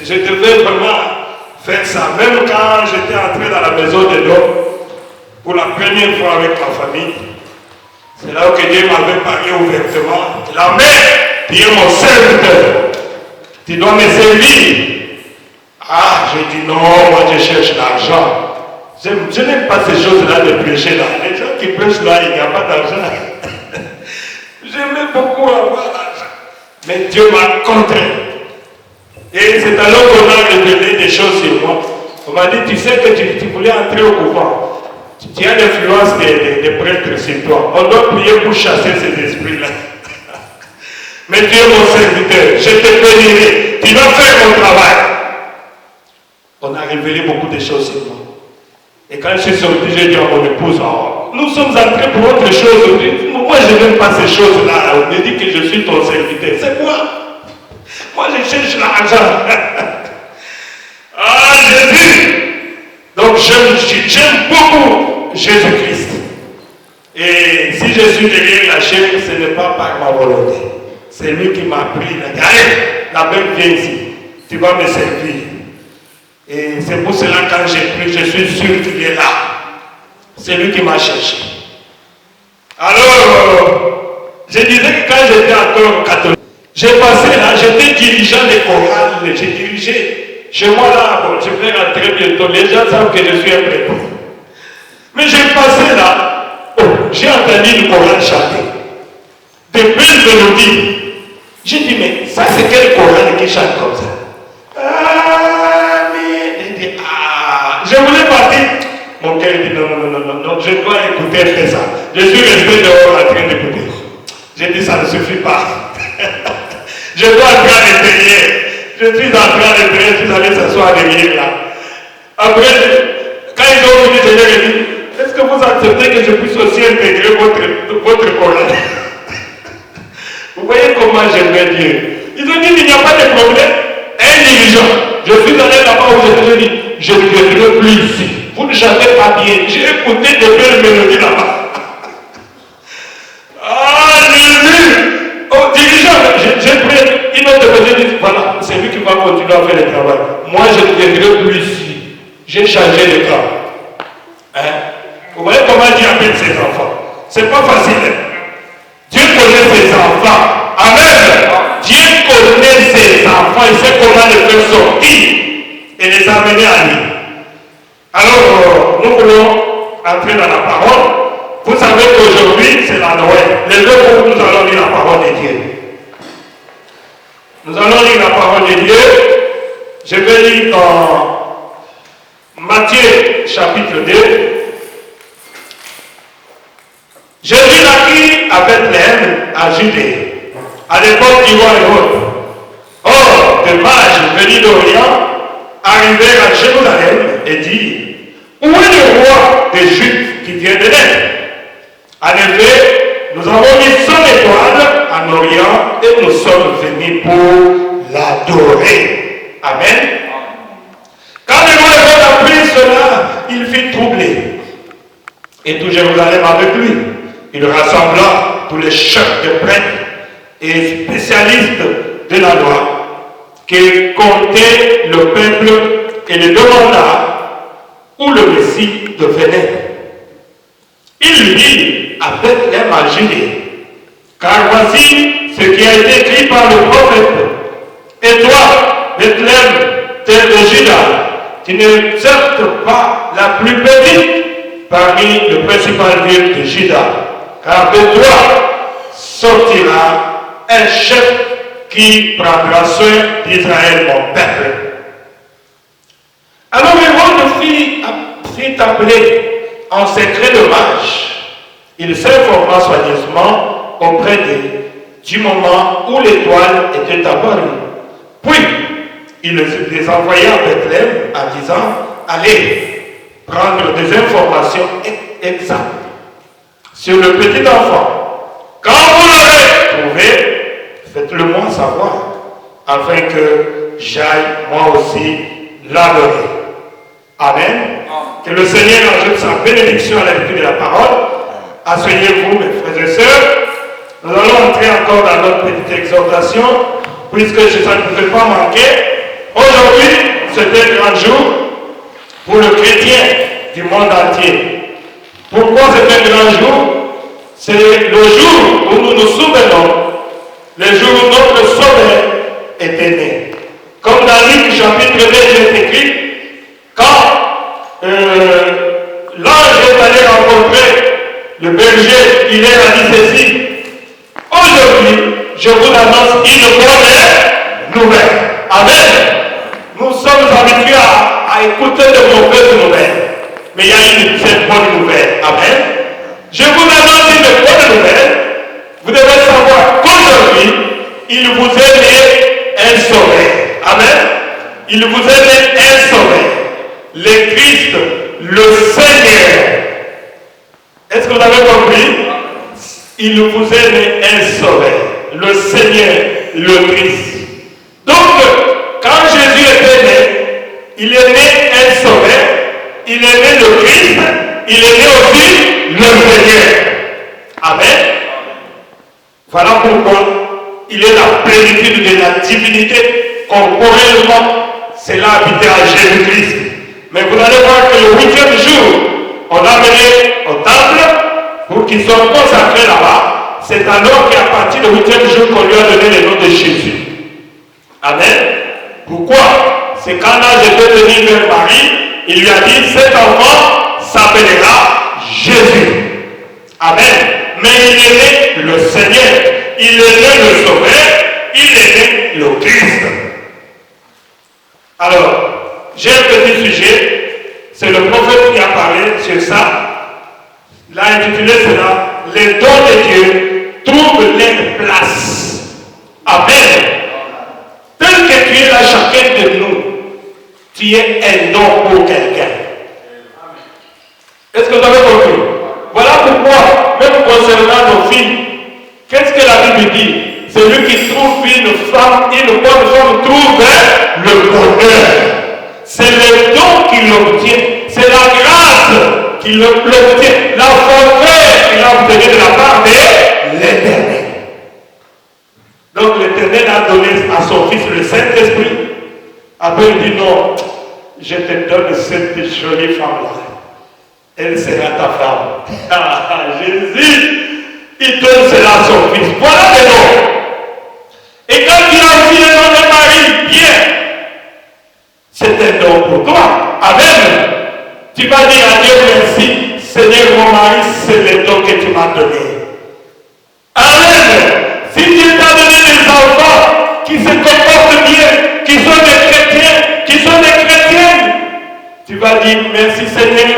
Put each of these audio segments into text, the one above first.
je devais vraiment faire ça. Même quand j'étais entré dans la maison de l'homme, pour la première fois avec ma famille, c'est là que Dieu m'avait parlé ouvertement. La mère, tu es mon serviteur. Tu dois me servir. Ah, j'ai dit non, moi je cherche l'argent. Je n'aime pas ces choses-là de prêcher là. Les gens qui prêchent là, il n'y a pas d'argent. J'aimais beaucoup avoir l'argent. Mais Dieu m'a contraint. Et c'est alors qu'on a révélé des choses sur moi. On m'a dit, tu sais que tu voulais entrer au couvent. Tu as l'influence des prêtres sur toi. On doit prier pour chasser ces esprits-là. Mais Dieu est mon serviteur. Je te bénirai. Tu vas faire mon travail. On a révélé beaucoup de choses sur moi. Et quand je suis sorti, j'ai dit à mon épouse, oh, nous sommes entrés pour autre chose. Moi, je n'aime pas ces choses-là. On me dit que je suis ton serviteur. C'est quoi? Moi, je cherche l'argent. Ah, Jésus! Donc, j'aime beaucoup Jésus-Christ. Et si je suis derrière la chair, ce n'est pas par ma volonté. C'est lui qui m'a pris. Allez, la belle viens ici. Tu vas me servir. Et c'est pour cela quand j'ai pris, je suis sûr qu'il est là. C'est lui qui m'a cherché. Alors, je disais que quand j'étais encore catholique, j'ai passé là, j'étais dirigeant des chorales, j'ai dirigé. Chez moi là, bon, je vais rentrer bientôt, les gens savent que je suis un prêtre. Mais j'ai passé là, oh, j'ai entendu le chorale chanter. Des belles mélodies. J'ai dit, mais ça c'est quel chorale qui chante comme ça? Je voulais partir. Mon cœur dit non, je dois écouter un peu ça. Je suis resté dehors en train d'écouter. J'ai dit ça ne suffit pas. Je dois entrer à l'intérieur. Je suis entré à l'intérieur, je suis allé s'asseoir derrière là. Après, quand ils ont fini, je leur ai dit, est-ce que vous acceptez que je puisse aussi intégrer votre chorale? Vous voyez comment j'aimerais Dieu. Ils ont dit qu'il n'y a pas de problème. Un dirigeant. Je suis allé là-bas où je dit, je ne viendrai plus ici. Vous ne chantez pas bien. J'ai écouté de belles mélodies là-bas. Ah, Jésus! Oh, dirigeant, j'ai pris une autre personne, dit, voilà, c'est lui qui va continuer à faire le travail. Moi, je ne viendrai plus ici. J'ai changé de camp. Hein? Vous voyez comment Dieu appelle ses enfants? C'est pas facile. Dieu connaît ses enfants. Amen. Dieu connaît ses enfants. Il sait comment les faire sortir et les amener à lui. Alors, nous voulons entrer dans la parole. Vous savez qu'aujourd'hui, c'est la Noël. Les deux jours, nous allons lire la parole de Dieu. Nous allons lire la parole de Dieu. Je vais lire dans Matthieu chapitre 2. Jésus naquit à Bethléem, à Judée, à l'époque du roi Hérode. Or, des mages venus d'Orient arrivèrent à Jérusalem et dirent, où est le roi des Juifs qui vient de naître? En effet, nous avons mis son étoile en Orient et nous sommes venus pour l'adorer. Amen. Quand le roi Hérode apprit cela, il fut troublé. Et tout Jérusalem avec lui. Il rassembla tous les chefs de prêtres et spécialistes de la loi qui comptaient le peuple et le demanda où le Messie devait naître. Il dit à Bethléem à Judée, car voici ce qui a été écrit par le prophète. Et toi, Bethléem, terre de Juda, tu n'es certes pas la plus petite parmi les principales villes de Juda, car de toi sortira un chef qui prendra soin d'Israël, mon peuple. Alors Hérode fit appeler en secret le mage. Il s'informa soigneusement auprès d'eux du moment où l'étoile était apparue. Puis, il les envoya à Bethléem en disant, allez prendre des informations exactes sur le petit enfant. Quand vous l'aurez trouvé, faites-le-moi savoir, afin que j'aille moi aussi l'adorer. Amen. Que le Seigneur ajoute sa bénédiction à la lecture de la parole. Asseyez-vous, mes frères et sœurs. Nous allons entrer encore dans notre petite exhortation, puisque ça ne pouvait pas manquer. Aujourd'hui, c'est un grand jour pour le chrétien du monde entier. Pourquoi c'est un grand jour? C'est le jour où nous nous souvenons, le jour où notre Sauveur était né. Comme dans Luc chapitre 2, il est écrit, quand l'ange est allé rencontrer le berger, il leur a dit ceci: aujourd'hui, je vous annonce une bonne nouvelle. Amen. Nous sommes habitués à écouter de mauvaises nouvelles. Mais il y a cette bonne nouvelle. Amen. Je vous annonce une bonne nouvelle. Vous devez savoir qu'aujourd'hui, il vous est né un sauveur. Amen. Il vous est né un sauveur. Le Christ, le Seigneur. Est-ce que vous avez compris? Il vous est né un sauveur. Le Seigneur, le Christ. Donc, quand Jésus était né, il est né un sauveur, il est né le Christ, il est né aussi le Seigneur. Amen. Voilà pourquoi il est la plénitude de la divinité corporellement. Cela habitait à Jésus-Christ. Mais vous allez voir que le 8e jour, on l'a amené au temple pour qu'il soit consacré là-bas. C'est alors qu'à partir du 8e jour qu'on lui a donné le nom de Jésus. Amen. Pourquoi? C'est quand l'ange était venu vers Marie, il lui a dit, cet enfant s'appellera Jésus. Amen. Mais il est né le Seigneur, il est né le Sauveur, il est né le Christ. Alors, j'ai un petit sujet, c'est le prophète qui a parlé sur ça. Il a intitulé cela, les dons de Dieu trouvent leur place. Amen. Tel que tu es là, chacun de nous, tu es un don pour quelqu'un. Est-ce que vous avez compris? Voilà pourquoi, même concernant nos filles, qu'est-ce que la Bible dit? Celui qui trouve une femme, une bonne femme, trouve le bonheur. C'est le don qu'il obtient, c'est la grâce qu'il obtient, la faveur qu'il a obtenue de la part de l'Éternel. Donc l'Éternel a donné à son fils le Saint-Esprit. Après il dit non, je te donne cette jolie femme-là. Elle sera ta femme. Jésus, il donne cela à son fils. Voilà le nom. Et quand il a aussi le nom de Marie, bien, c'est un don pour toi. Amen. Tu vas dire à Dieu merci, Seigneur mon mari, c'est le don que tu m'as donné. Amen. Si Dieu t'a donné des enfants qui se comportent bien, qui sont des chrétiens, qui sont des chrétiennes, tu vas dire merci Seigneur,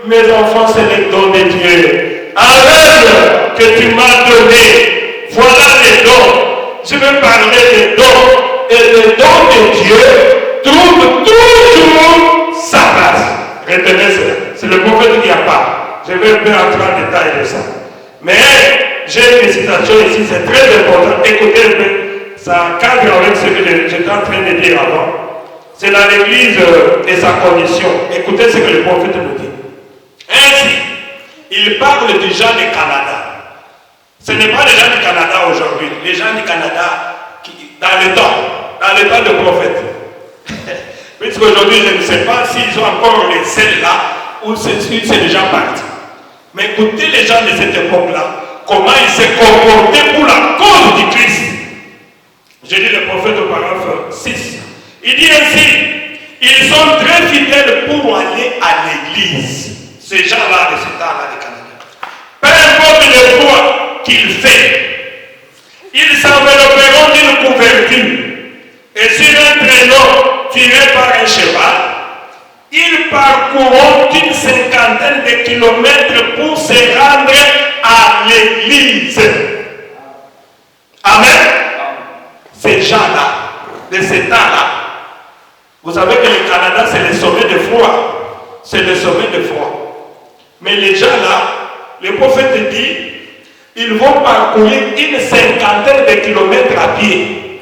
mes enfants c'est le don de Dieu. Amen, que tu m'as donné. Voilà les dons. Je vais parler des dons. Et les dons de Dieu trouvent toujours sa place. Retenez cela. C'est le prophète qui a parlé. Je vais un peu entrer en détail de ça. Mais j'ai une citation ici, c'est très important. Écoutez un peu, ça cadre avec ce que j'étais en train de dire avant. C'est dans l'Église et sa condition. Écoutez ce que le prophète nous dit. Ainsi, il parle des gens du Canada. Ce n'est pas les gens du Canada aujourd'hui, les gens du Canada dans le temps de prophète. Puisqu'aujourd'hui, je ne sais pas s'ils ont encore les celles-là ou c'est déjà parti. Mais écoutez les gens de cette époque-là, comment ils se comportaient pour la cause du Christ. Je lis le prophète au paragraphe 6. Il dit ainsi, ils sont très fidèles pour aller à l'église. Ces gens-là de ce temps-là du Canada. Peu importe le poids qu'il fait, ils s'envelopperont d'une couverture. Et sur un traîneau tiré par un cheval, ils parcourront une cinquantaine de kilomètres pour se rendre à l'église. Amen. Ces gens-là, de ce temps-là, vous savez que le Canada, c'est le sommet de froid. C'est le sommet de froid. Mais les gens-là, le prophète dit, ils vont parcourir une cinquantaine de kilomètres à pied,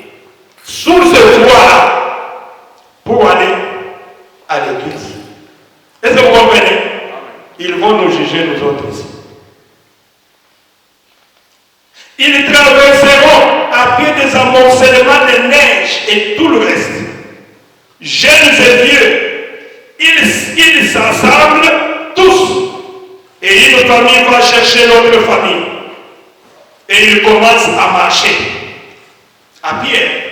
sous ce froid-là, pour aller à l'église. Est-ce que vous comprenez? Ils vont nous juger, nous autres ici. Ils traverseront à pied des amoncellements de neige et tout le reste. jeunes et vieux, ils s'assemblent tous. Et une famille va chercher l'autre famille. Et ils commencent à marcher à pied.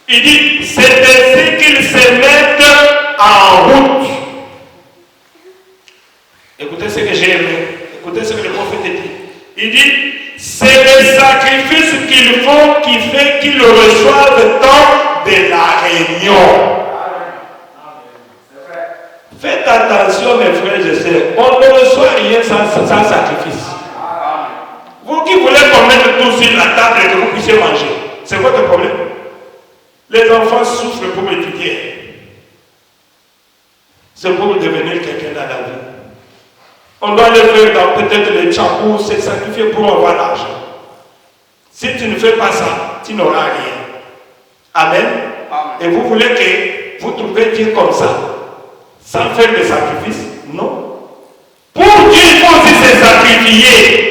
Il dit, c'est ainsi qu'ils se mettent en route. Écoutez ce que j'ai aimé. Écoutez ce que le prophète dit. Il dit, c'est le sacrifice qu'ils font qui fait qu'ils reçoivent tant de la réunion. Faites attention mes frères et sœurs. On ne reçoit rien sans sacrifice. Vous qui voulez qu'on mette tout sur la table et que vous puissiez manger, c'est votre problème. Les enfants souffrent pour étudier. C'est pour devenir quelqu'un dans la vie. On doit le faire dans peut-être les tchakou, c'est sacrifier pour avoir l'argent. Si tu ne fais pas ça, tu n'auras rien. Amen. Et vous voulez que vous trouviez Dieu comme ça, sans faire de sacrifice? Non. Pour Dieu, il faut aussi se sacrifier.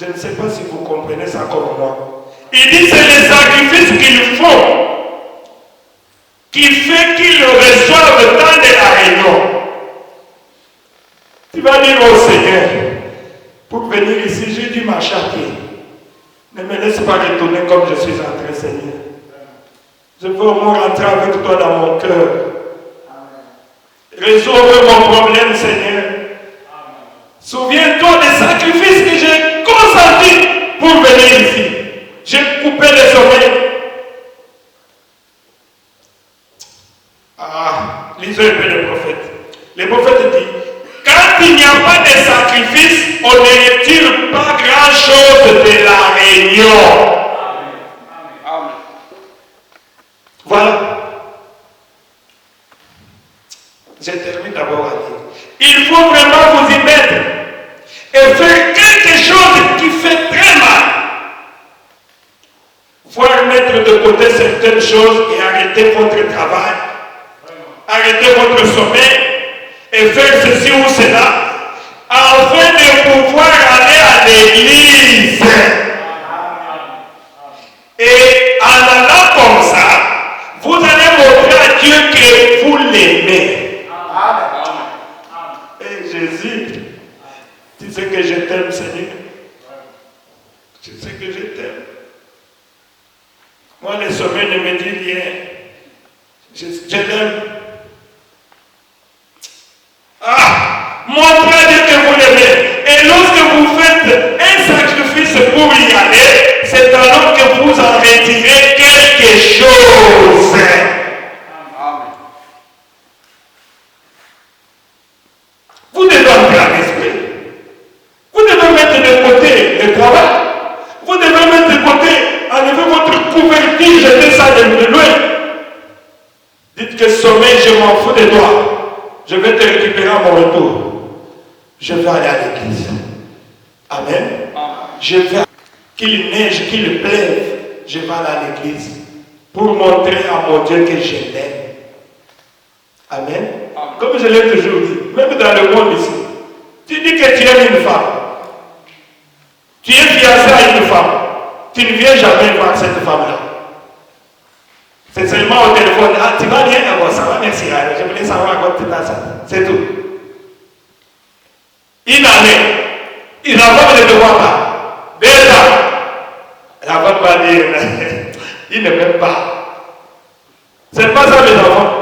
Je ne sais pas si vous comprenez ça comme moi. Il dit c'est le sacrifice qu'ils font qui fait qu'ils reçoivent tant de la réunion. Tu vas dire au Seigneur, pour venir ici, j'ai dû marcher à pied. Ne me laisse pas retourner comme je suis entré, Seigneur. Je veux au moins rentrer avec toi dans mon cœur. Résolve mon problème, Seigneur. Souviens-toi des sacrifices que j'ai consentis pour venir ici. J'ai coupé les sommeils. Lisez un peu le prophète. Le prophète dit, quand il n'y a pas de sacrifice, on ne retire pas grand-chose de la réunion. Amen. Voilà. Je termine d'abord à dire. Il faut vraiment vous y mettre et faire quelque chose qui fait très mal. Voir mettre de côté certaines choses et arrêter votre travail, arrêter votre sommeil et faire ceci ou cela afin de pouvoir aller à l'église. Et en allant comme ça, vous allez montrer à Dieu que vous l'aimez. Et Jésus, tu sais que je t'aime, Seigneur. Tu sais que je t'aime. Moi, le sommeil ne me dit rien. Je l'aime. Montrez à Dieu que vous l'aimez. Et lorsque vous faites un sacrifice pour y aller, c'est alors que vous en retirez quelque chose. Vous devez entrer en esprit. Vous devez mettre de côté le travail. Vous devez mettre de côté, enlever votre couverture, jeter ça de loin. Dites que sommeil, je m'en fous de toi. Je vais te récupérer à mon retour. Je vais aller à l'église. Amen. Je vais, qu'il neige, qu'il pleuve, je vais aller à l'église pour montrer à mon Dieu que je l'aime. Amen. Comme je l'ai toujours dit, même dans le monde ici, tu dis que tu aimes une femme. Tu es fiancé à une femme. Tu ne viens jamais voir cette femme-là. C'est seulement au téléphone. Ah, tu vas bien? Ah bon, ça va, merci. Je voulais savoir à quoi tu t'as ça. C'est tout. Une année, la femme ne te voit pas. 2 ans, la femme va dire, il ne m'aime pas. C'est pas ça, mes enfants.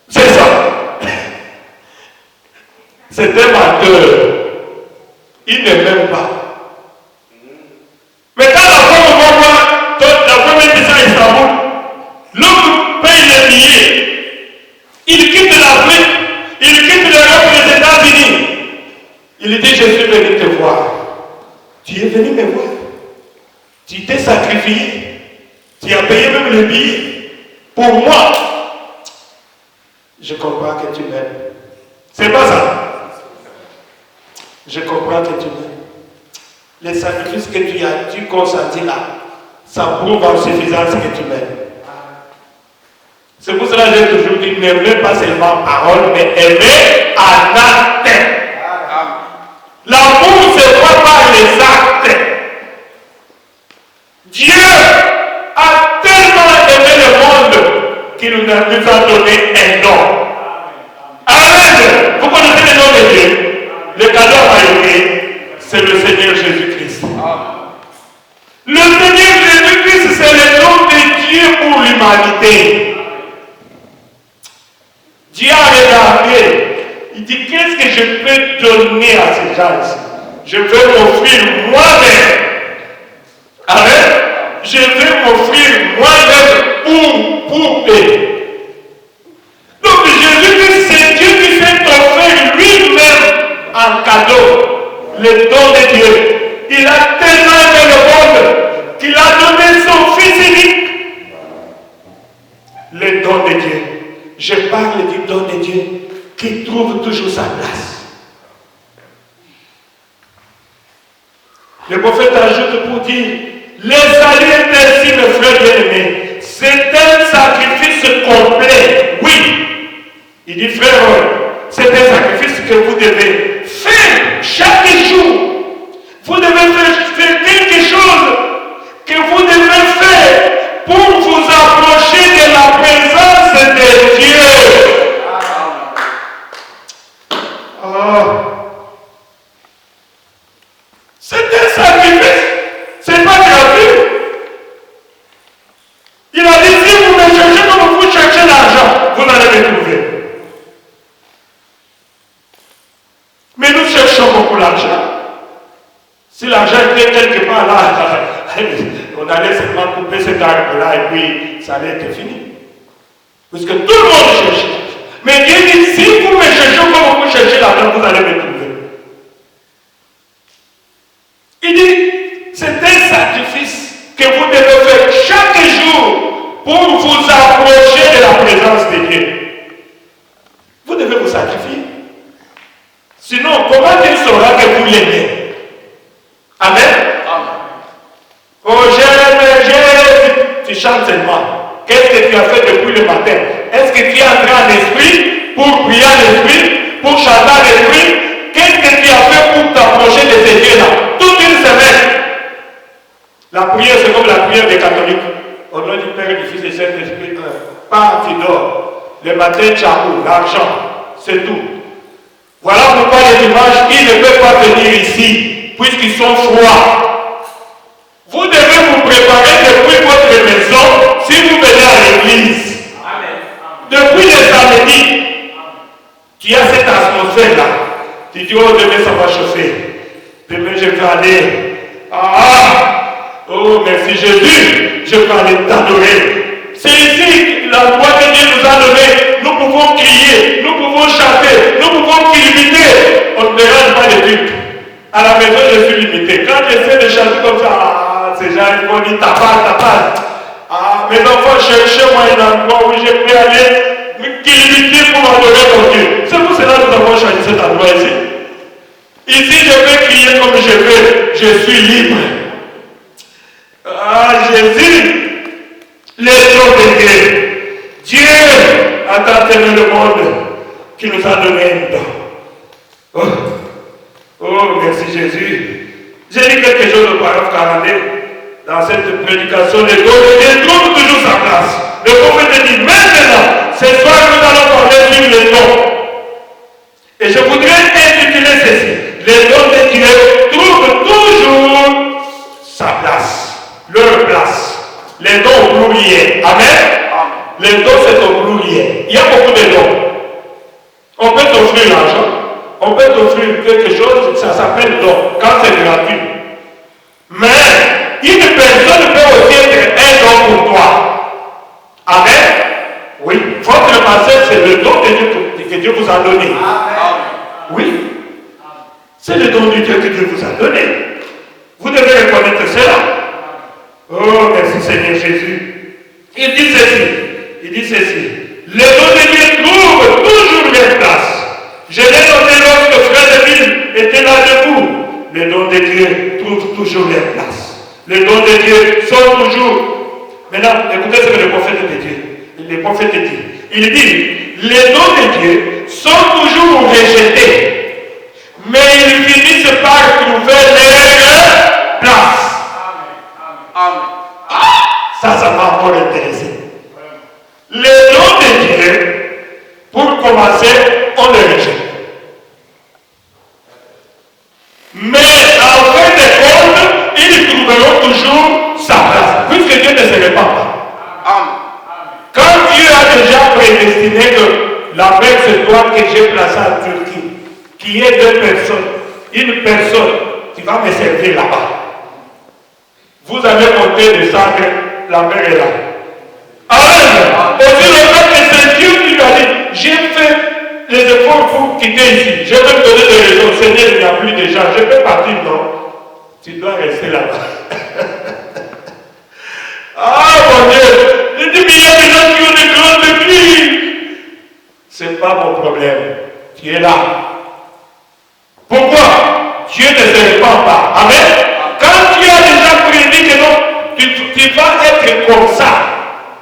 C'est ça. C'est un menteur. Il ne m'aime pas. Mais quand la femme va voir, la femme est déjà à Istanbul, l'homme paye les billets. Il quitte l'Afrique, il quitte l'Europe et les États-Unis. Il dit, je suis venu te voir. Tu es venu me voir. Tu t'es sacrifié. Tu as payé même le billet. Pour moi, je comprends que tu m'aimes. C'est pas ça. Je comprends que tu m'aimes. Les sacrifices que tu as dû consentir là, ça prouve en suffisance que tu m'aimes. C'est pour cela que j'ai toujours dit, n'aimez pas seulement parole, mais aimez en acte. L'amour se voit par les actes. Dieu nous a donné un don. Amen. Vous connaissez le nom de Dieu. Le cadeau à c'est le Seigneur Jésus-Christ. Le Seigneur Jésus-Christ, c'est le nom de Dieu pour l'humanité. Dieu a regardé. Il dit, qu'est-ce que je peux donner à ces gens-ci? Je veux m'offrir moi-même. Amen. Je veux m'offrir moi-même pour eux. Donc Jésus-Christ, c'est Dieu qui s'est offert lui-même en cadeau, le don de Dieu. Il a tellement aimé le monde qu'il a donné son Fils unique. Le don de Dieu. Je parle du don de Dieu qui trouve toujours sa place. Le prophète ajoute pour dire, le salut est ainsi, mes frères bien-aimés, c'est un sacrifice complet. Oui. Il dit, frère, c'est un sacrifice que vous devez faire chaque jour. Vous devez faire quelque chose que vous devez faire pour vous approcher de la présence de Dieu. C'est un sacrifice. C'est pas gratuit. Il a dit, si vous me cherchez comme vous cherchez l'argent, vous allez me trouver. Mais nous cherchons beaucoup l'argent. Si l'argent était quelque part là, on allait seulement couper cet arbre-là et puis ça allait être fini. Parce que tout le monde cherche. Mais Dieu dit, si vous me cherchez comme vous cherchez l'argent, vous allez me trouver. Il dit, c'est un sacrifice que vous devez faire chaque jour pour vous approcher de la présence de Dieu. Vous devez vous sacrifier. Sinon, comment Dieu saura que vous l'aimez? Amen. Oh, j'aime, tu chantes seulement. Qu'est-ce que tu as fait depuis le matin? Est-ce que tu es entré en esprit pour prier en esprit, pour chanter en esprit? Qu'est-ce que tu as fait pour t'approcher de ces dieux-là? Toute une semaine. La prière, c'est comme la prière des catholiques. Au nom du Père, du Fils et du Saint-Esprit, pas tu dors. Le matin, tu as l'argent. C'est tout. Voilà pourquoi les dimanches, ils ne peuvent pas venir ici, puisqu'ils sont froids. Vous devez vous préparer depuis votre maison si vous venez à l'église. Depuis les samedis, tu as cette atmosphère-là. Tu dis, oh, demain ça va chauffer. Demain je vais aller. Oh, merci Jésus, je vais aller t'adorer. C'est ici la voix que Dieu nous a donnée. Nous pouvons crier, nous pouvons chanter, nous pouvons limiter. On ne dérange pas les trucs. À la maison, je suis limité. Quand j'essaie de chanter comme ça, ces gens ils vont dire tapas. Mes enfants, cherchez-moi un endroit où je peux aller limiter pour adorer mon Dieu. C'est pour cela que nous avons choisi cet endroit ici. Ici, je peux crier comme je veux. Je suis libre. Jésus, les noms de Dieu. Dieu a tant aimé le monde qui nous a donné un don. Oh, merci Jésus. J'ai dit quelque chose au paragraphe 42. Dans cette prédication, le don de Dieu trouve toujours sa place. Le prophète dit, maintenant, ce soir, nous allons parler sur les dons. Et je voudrais intituler ceci. Les dons de Dieu trouvent toujours sa place, leur place. Les dons au pluriel. Amen. Les dons, c'est au pluriel. Il y a beaucoup de dons. On peut t'offrir l'argent, on peut t'offrir quelque chose, ça s'appelle don, quand c'est gratuit. Mais une personne peut aussi être un don pour toi. Amen. Oui. Votre passé, c'est le don de Dieu que Dieu vous a donné. Amen. Oui. C'est le don de Dieu que Dieu vous a donné. Vous devez reconnaître cela. Oh, merci Seigneur Jésus. Il dit ceci. Les dons de Dieu trouvent toujours leur place. Je l'ai noté lorsque Frère Deville était là debout. Les dons de Dieu trouvent toujours leur place. Les dons de Dieu sont toujours. Maintenant, écoutez ce que le prophète dit. Le prophète dit. Il dit, les dons de Dieu sont toujours rejetés, mais ils finissent par trouver leur place. Amen. Ça m'a encore intéressé. Les dons Dieu, pour commencer, on le rejette. Mais en fin de compte, ils trouveront toujours sa place, puisque Dieu ne se répand pas. Quand Dieu a déjà prédestiné que la même étoile que j'ai placée en Turquie, qui est deux personnes, une personne qui va me servir là-bas, vous avez monté de ça que la mer est là. Amen. Aussi longtemps que c'est Dieu qui lui a dit, j'ai fait les efforts pour quitter ici. Je vais me donner des raisons. Seigneur, il n'y a plus de gens. Je peux partir, non. Tu dois rester là-bas. Ah mon Dieu. Je dis, mais il y a des gens qui ont des grandes églises. Ce n'est pas mon problème. Tu es là. Pourquoi? Dieu ne se répand pas. Amen. Quand tu as déjà prédit que non, tu vas être comme ça.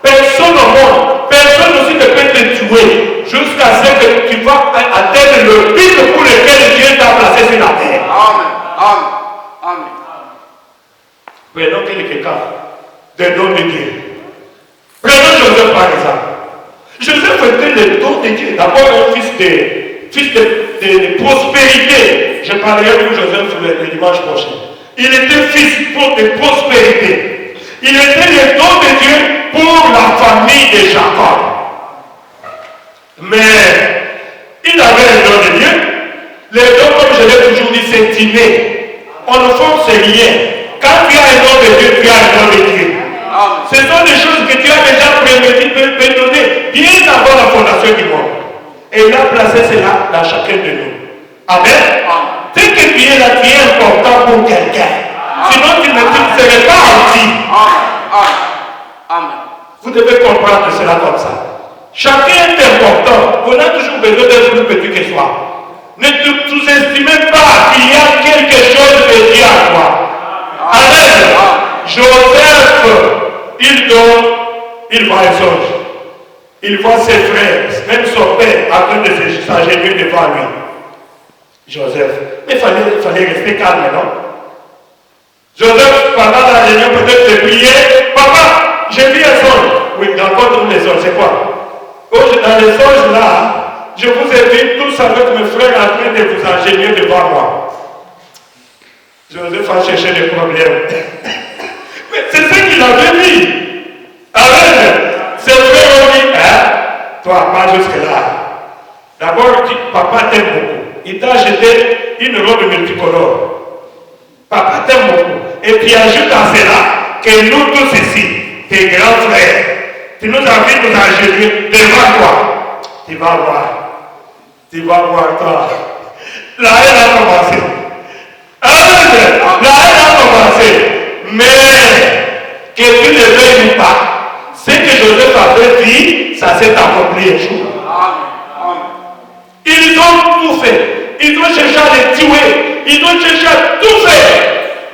Personne au monde, personne aussi ne peut te tuer jusqu'à ce que tu vas atteindre le but pour lequel Dieu t'a placé sur la terre. Amen. Amen. Prenons quelques cas des dons de Dieu. Prenons Joseph par exemple. Joseph était le don de Dieu. D'abord un fils de prospérité. Je parlerai pour Joseph le dimanche prochain. Il était fils de prospérité. Il était le don de Dieu pour la famille de Jacob. Mais il avait le don de Dieu. Le don, comme je l'ai toujours dit, c'est inné. On ne force rien. Quand tu as un don de Dieu, tu as un don de Dieu. Ce sont des choses que tu as déjà prédonnées bien avant la fondation du monde. Et il a placé cela dans chacun de nous. Amen. Dès que tu es là, tu es important pour quelqu'un. Sinon, tu ne serais pas enti. Amen. Vous devez comprendre cela comme ça. Chacun est important. On a toujours besoin d'être plus petit que soi. Ne te sous-estimez pas qu'il y a quelque chose de Dieu à toi. Amen. Joseph, il voit un songe. Il voit ses frères, même son père, en train de s'agenouiller devant lui. Joseph. Mais il fallait rester calme, non? Joseph, pendant la réunion, peut-être de prier, papa, j'ai vu un songe. Oui, raconte-nous les songes, c'est quoi? Oh, dans les songes là, je vous ai vu tous avec mes frères en train de vous engenouiller devant moi. Joseph a cherché des problèmes. Mais c'est ce qu'il avait dit. Amen. Ses frères ont dit, hein, toi, pas jusque-là. D'abord, papa t'aime beaucoup. Il t'a acheté une robe multicolore. Papa t'aime beaucoup. Et puis ajoute à cela que nous tous ici, tes grands frères, tu nous as vu nous agenouiller devant toi. Tu vas voir. Tu vas voir toi. La haine a commencé. Amen. La haine a commencé. Mais que tu ne veuilles pas. Ce que Joseph avait dit, ça s'est accompli un jour. Ils ont tout fait. Ils ont cherché à les tuer. Ils ont cherché à tout faire.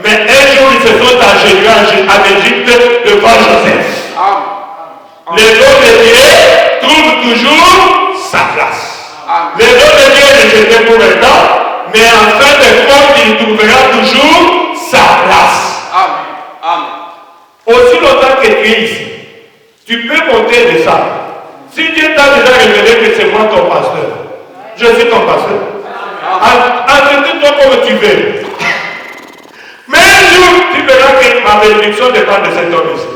Mais un jour, ils se sont agenouillés en Égypte devant Joseph. Les dons de Dieu trouvent toujours sa place. Les dons de Dieu est rejeté pour le temps, mais en fin de compte, il trouvera toujours sa place. Aussi longtemps que tu es ici, tu peux monter de ça. Si Dieu t'a déjà révélé que c'est moi ton pasteur, je suis ton pasteur. Entends-toi comme tu veux. Mais un jour, tu verras que ma bénédiction dépend de cet homme ici.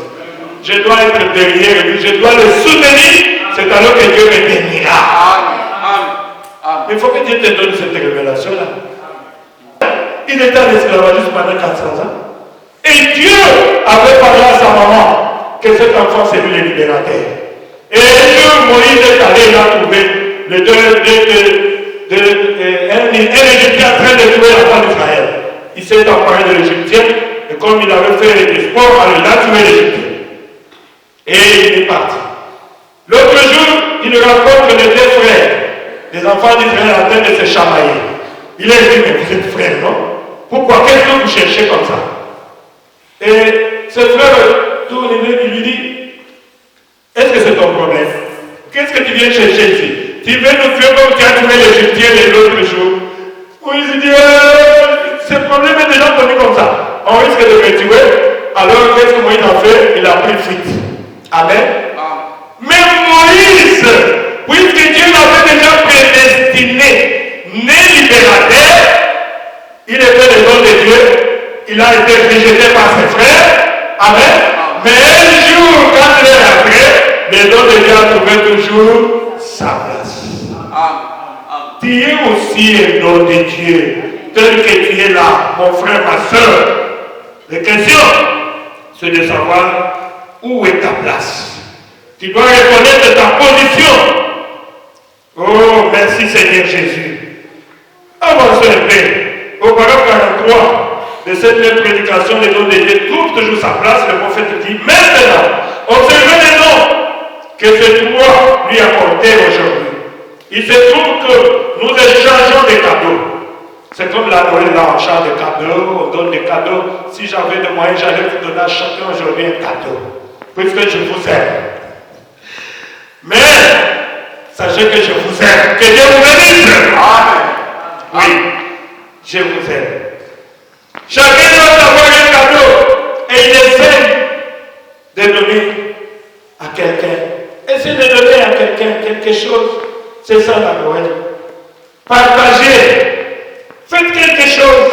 Je dois être derrière lui, je dois le soutenir, c'est alors que Dieu me bénira. Il faut que Dieu te donne cette révélation-là. Il était en esclavagisme pendant 400 ans. Et Dieu avait parlé à sa maman que cet enfant c'est lui le libérateur. Et un jour, Moïse est allé là trouver un Égyptien en train de tuer l'enfant d'Israël. Il s'est emparé de l'Égyptien, et comme il avait fait des sports, il a tué l'Égyptien. Et il est parti. L'autre jour, il rencontre les deux frères, des enfants d'Israël en train de se chamailler. Il a dit, mais vous êtes frères, non? Pourquoi? Qu'est-ce que vous cherchez comme ça? Et ce frère tourne et lui dit, est-ce que c'est ton problème? Qu'est-ce que tu viens chercher ici? Tu veux nous tuer comme tu as tué l'Égyptien l'autre jour? Oui, il dit, ce problème est déjà connu comme ça. On risque de me tuer. Alors, qu'est-ce que Moïse a fait? Il a pris fuite. Amen. Mais Mais Moïse, puisque Dieu l'avait déjà prédestiné, né libérateur, il était le don de Dieu, il a été rejeté par ses frères. Amen. Mais un jour, quand il est rentré, le don de Dieu a trouvé toujours sa place. Tu es aussi un don de Dieu, tel que tu es là, mon frère, ma soeur. La question, c'est de savoir où est ta place. Tu dois reconnaître ta position. Oh, merci Seigneur Jésus. Avancez un peu. Au paragraphe 43 de cette même prédication, le don de Dieu trouve toujours sa place. Le prophète dit, maintenant, observez les dons que ce roi lui a portés aujourd'hui. Il se trouve que nous échangeons des cadeaux. C'est comme la Noël, là, on change des cadeaux, on donne des cadeaux. Si j'avais des moyens, j'allais vous donner à chacun aujourd'hui un cadeau. Puisque je vous aime. Mais, sachez que je vous aime. Que Dieu vous bénisse. Amen. Oui, je vous aime. Chacun doit avoir un cadeau. Et il essaie de donner à quelqu'un. Essayez de donner à quelqu'un quelque chose. C'est ça la Noël. Partagez. Faites quelque chose.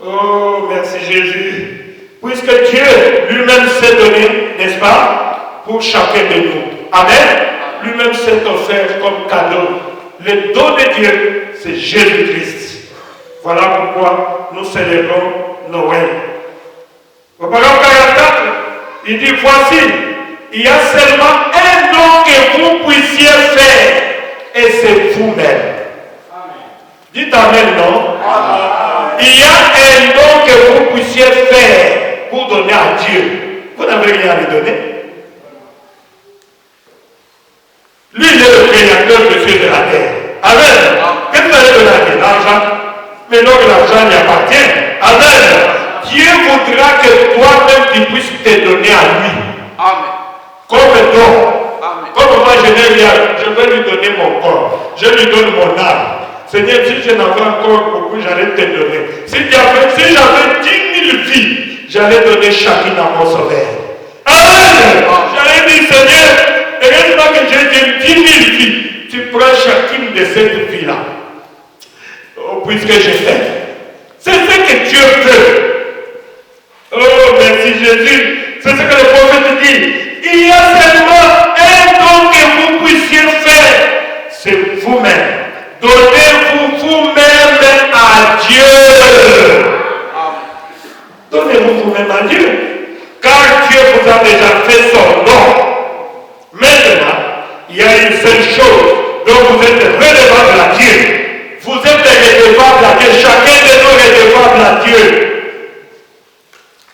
Oh, merci Jésus. Puisque Dieu lui-même s'est donné, n'est-ce pas, pour chacun de nous. Amen. Lui-même s'est offert comme cadeau. Le don de Dieu, c'est Jésus-Christ. Voilà pourquoi nous célébrons Noël. Au paragraphe 44, il dit, voici, il y a seulement un don que vous puissiez faire, et c'est vous-même. Dites Amen, non? Amen. Il y a un don que vous puissiez faire pour donner à Dieu. Vous n'avez rien à lui donner. Lui, il est le créateur de cieux de la terre. Amen. Qu'est-ce que vous allez donner à Dieu? L'argent. Mais non, l'argent lui appartient. Amen. Dieu voudra que toi-même tu puisses te donner à lui. Amen. Comme don. Amen. Comme moi, je vais lui donner mon corps. Je lui donne mon âme. Seigneur, si je n'avais encore beaucoup, j'allais te donner. Si j'avais 10 000 vies, j'allais donner chacune à mon sauveur. Amen. J'allais dire, Seigneur, heureusement que j'ai 10 000 vies. Tu prends chacune de cette vie-là. Oh, puisque je t'aime. C'est ce que Dieu veut. Oh, merci Jésus. C'est ce que le prophète dit. Il y a seulement un don que vous puissiez faire. C'est vous-même. Donnez-vous vous-même à Dieu. Donnez-vous vous-même à Dieu. Car Dieu vous a déjà fait son nom. Maintenant, il y a une seule chose dont vous êtes redevable à Dieu. Vous êtes redevable à Dieu. Chacun de nous est redevable à Dieu.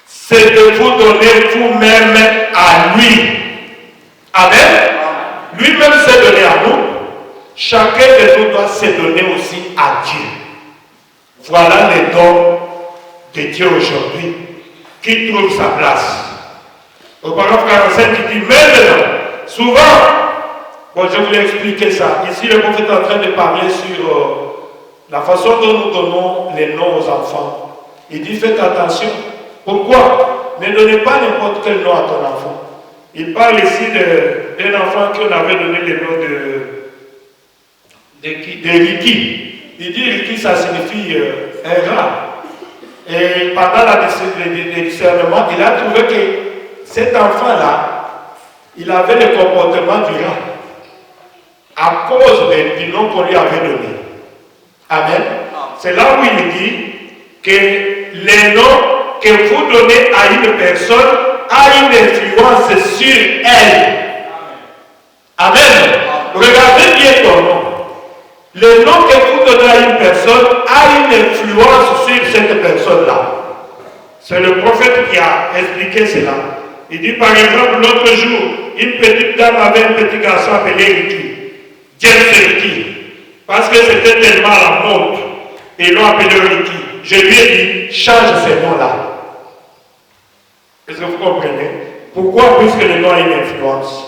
C'est de vous donner vous-même à lui. Amen. Lui-même s'est donné à nous. Chacun de nous doit se donner aussi à Dieu. Voilà les dons de Dieu aujourd'hui qui trouvent sa place. Au paragraphe 45, il dit maintenant, souvent, bon, je voulais expliquer ça. Ici, le prophète est en train de parler sur la façon dont nous donnons les noms aux enfants. Il dit faites attention. Pourquoi? Ne donnez pas n'importe quel nom à ton enfant. Il parle ici d'un enfant qu'on avait donné le nom de Ricky. Il dit Ricky, ça signifie un rat. Et pendant le discernement, il a trouvé que cet enfant-là, il avait le comportement du rat à cause du nom qu'on lui avait donné. Amen. C'est là où il dit que les noms que vous donnez à une personne a une influence sur elle. Amen. Regardez bien ton nom. Le nom que vous donnez à une personne a une influence sur cette personne-là. C'est le prophète qui a expliqué cela. Il dit par exemple, l'autre jour, une petite dame avait un petit garçon appelé Ricky. James Ricky. Parce que c'était tellement à la mode. Et ils l'ont appelé Ricky. Je lui ai dit, change ces noms-là. Est-ce que vous comprenez? Pourquoi? Puisque le nom a une influence.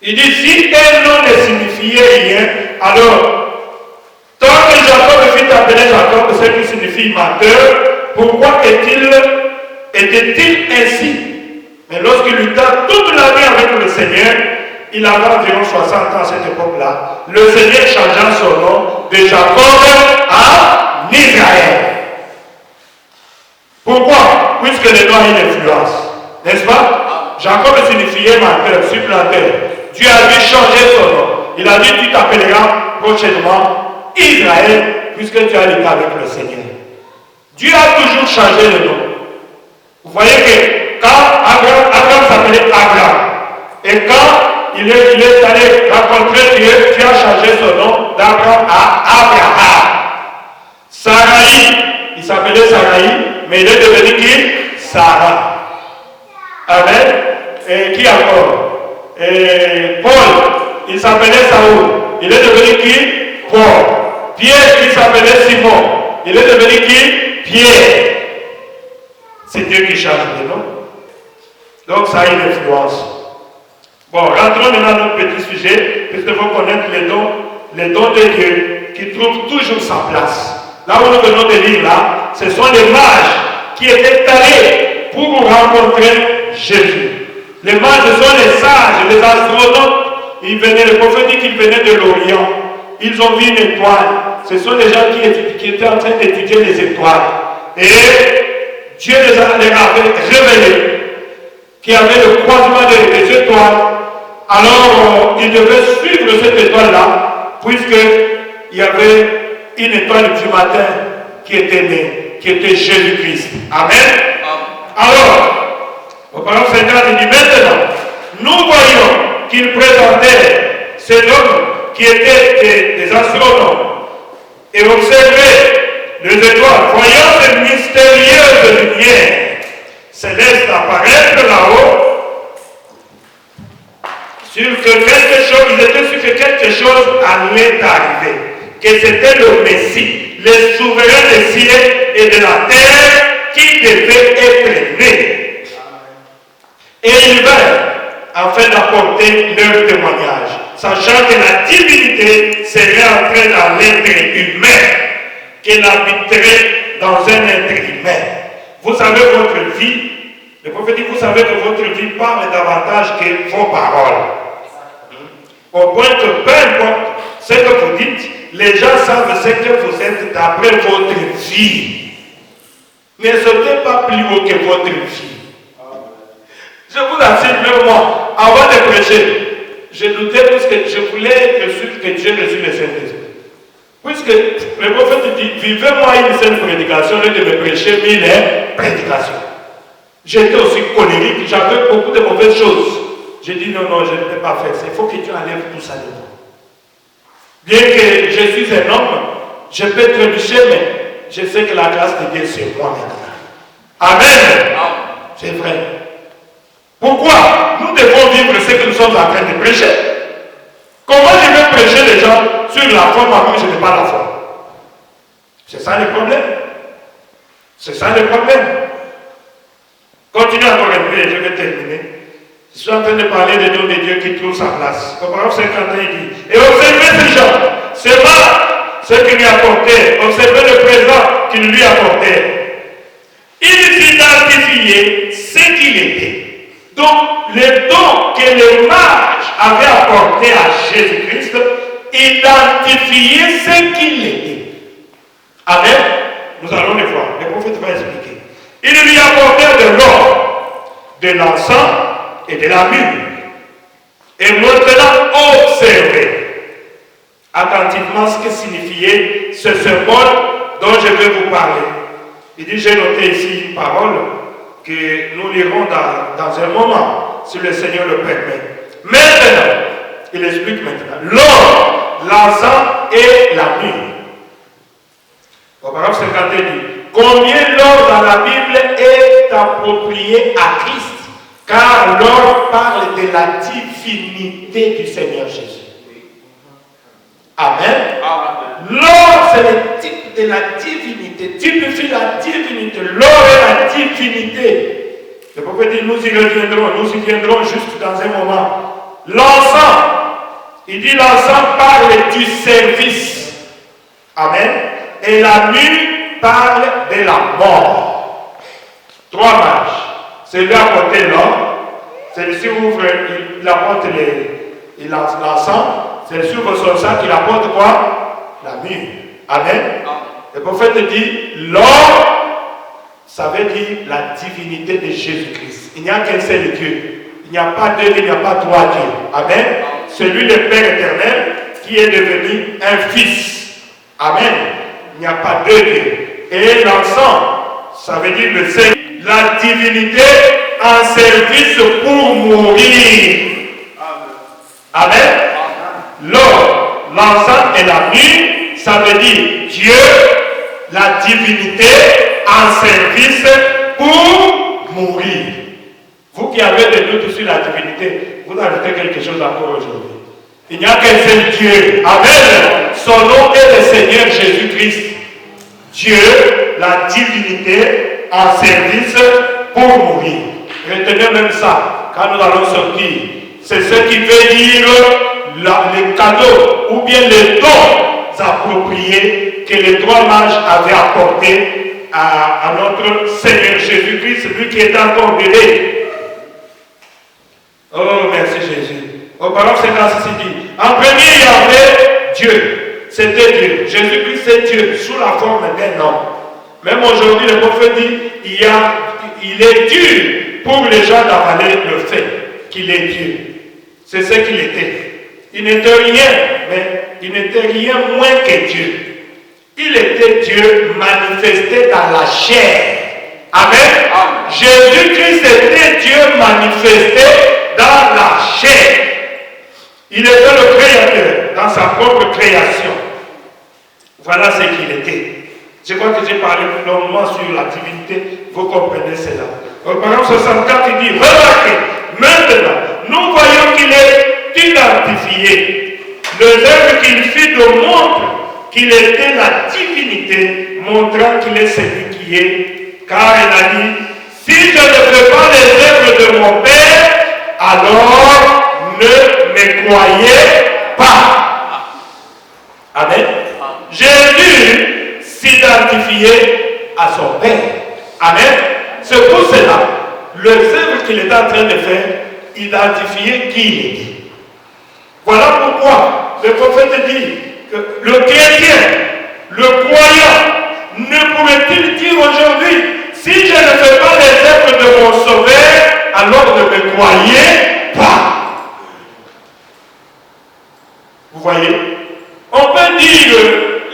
Il dit, si un nom ne signifiait rien, alors, tant que Jacob fut appelé Jacob, ce qui signifie menteur, pourquoi était-il ainsi? Mais lorsqu'il lutta toute l'année avec le Seigneur, il avait environ 60 ans à cette époque-là, le Seigneur changea son nom de Jacob à Israël. Pourquoi? Puisque le nom a une influence. N'est-ce pas? Jacob signifiait menteur, supplanteur. Dieu a dû changer son nom. Il a dit, tu t'appelleras prochainement Israël, puisque tu as été avec le Seigneur. Dieu a toujours changé le nom. Vous voyez que quand Abraham s'appelait Abraham, et quand il est allé rencontrer Dieu, Dieu a changé son nom d'Abraham à Abraham. Sarai, il s'appelait Sarai, mais il est devenu qui? Sarah. Amen. Et qui encore? Et Paul, il s'appelait Saoul, il est devenu qui? Paul. Pierre, il s'appelait Simon, il est devenu qui? Pierre. C'est Dieu qui change le nom. Donc ça a une influence. Bon, rentrons maintenant dans notre petit sujet, puisque vous connaître les dons de Dieu qui trouvent toujours sa place. Là où nous venons de lire là, ce sont les mages qui étaient allés pour rencontrer Jésus. Les mages, ce sont les sages, les astronautes. Ils venaient, le prophète dit qu'ils venaient de l'Orient. Ils ont vu une étoile. Ce sont les gens qui étaient en train d'étudier les étoiles. Et Dieu les avait révélés qu'il y avait le croisement des étoiles. Alors, ils devaient suivre cette étoile-là, puisqu'il y avait une étoile du matin qui était née, qui était Jésus-Christ. Amen. Alors, au paragraphe 50, il dit maintenant, nous voyons qu'il présentait ces hommes qui étaient des astronomes et observaient les étoiles, voyant ces mystérieuses lumières célestes apparaître là-haut, sur que quelque chose, ils étaient sur que quelque chose allait arriver, que c'était le Messie, le souverain des cieux et de la terre qui devait être né. Et ils vinrent afin d'apporter leur témoignage, sachant que la divinité serait entrée dans l'être humain, qu'elle habiterait dans un être humain. Vous savez, votre vie, le prophète dit, vous savez que votre vie parle davantage que vos paroles. Au point que peu importe ce que vous dites, les gens savent ce que vous êtes d'après votre vie. Ne sautez pas plus haut que votre vie. Je vous assure, même moi, avant de prêcher, je doutais parce que je voulais être sûr que Dieu reçut le Saint-Esprit. Puisque le prophète dit, vivez-moi une seule prédication, et de me prêcher 1000 prédications. J'étais aussi colérique, j'avais beaucoup de mauvaises choses. J'ai dit non, je ne peux pas faire ça. Il faut que Dieu enlève tout ça de moi. Bien que je suis un homme, je peux trébucher, mais je sais que la grâce de Dieu c'est moi maintenant. Amen. C'est vrai. Pourquoi? Nous devons vivre ce que nous sommes en train de prêcher. Comment je vais prêcher les gens sur la foi alors que je n'ai pas la foi? C'est ça le problème. C'est ça le problème. Continuez encore un peu et je vais terminer. Je suis en train de parler des dons de Dieu qui trouvent sa place. Au paragraphe 51, il dit, et observez ces gens, c'est pas ce qu'il lui apportait, observez le présent qu'il lui apportait. Il s'identifiait ce qu'il était. Donc, les dons que les mages avaient apportés à Jésus-Christ identifiaient ce qu'il était. Amen. Nous allons le voir. Le prophète va expliquer. Il lui apportait de l'or, de l'encens et de la myrrhe. Et maintenant, observez attentivement ce que signifiait ce symbole dont je vais vous parler. Il dit, j'ai noté ici une parole que nous lirons dans un moment, si le Seigneur le permet. Maintenant, il explique maintenant, l'or, l'encens et la myrrhe. Au paragraphe 51 dit, combien l'or dans la Bible est approprié à Christ, car l'or parle de la divinité du Seigneur Jésus. Amen. L'or, c'est le type de la divinité, typifie la divinité. L'or est la divinité. Le prophète dit, nous y reviendrons juste dans un moment. L'encens, il dit l'encens parle du service. Amen. Et la myrrhe parle de la mort. Trois mages. Celui à côté l'or, Celui-ci ouvre, il apporte l'encens. Celui-ci ouvre son sang, il apporte quoi? La mûre. Amen. Le prophète dit, l'or, ça veut dire la divinité de Jésus-Christ. Il n'y a qu'un seul Dieu. Il n'y a pas deux, il n'y a pas trois dieux. Amen. Celui le Père éternel qui est devenu un fils. Amen. Il n'y a pas deux dieux. Et l'encens, ça veut dire le Seigneur. La divinité en service pour mourir. Amen. L'or, l'encens et la mûre, ça veut dire Dieu, la divinité en service pour mourir. Vous qui avez des doutes sur la divinité, vous ajoutez quelque chose encore aujourd'hui. Il n'y a qu'un seul Dieu. Amen. Son nom est le Seigneur Jésus-Christ. Dieu, la divinité en service pour mourir. Retenez même ça quand nous allons sortir. C'est ce qui veut dire les cadeaux ou bien les dons appropriés que les trois mages avaient apportés à notre Seigneur Jésus-Christ, celui qui est encore bébé. Oh, merci Jésus. Au parole, c'est là ceci dit. En premier, il y avait Dieu. C'était Dieu. Jésus-Christ, c'est Dieu, sous la forme d'un homme. Même aujourd'hui, le prophète dit, il est dur pour les gens d'avaler le fait qu'il est Dieu. C'est ce qu'il était. Il n'était rien, mais il n'était rien moins que Dieu. Il était Dieu manifesté dans la chair. Amen. Jésus-Christ était Dieu manifesté dans la chair. Il était le Créateur dans sa propre création. Voilà ce qu'il était. Je crois que j'ai parlé longuement sur la divinité. Vous comprenez cela. Au paragraphe 64, il dit, remarquez, maintenant, nous voyons qu'il est identifié. Les œuvres qu'il fit nous montrent qu'il était la divinité, montrant qu'il est celui qui est. Car il a dit, si je ne fais pas les œuvres de mon Père, alors ne me croyez pas. Amen. Jésus s'identifiait à son Père. Amen. C'est pour cela, les œuvres qu'il est en train de faire, identifier qui il est. Voilà pourquoi le prophète dit que le chrétien, le croyant, ne pourrait-il dire aujourd'hui, si je ne fais pas les œuvres de mon Sauveur, alors ne me croyez pas. Vous voyez? On peut dire,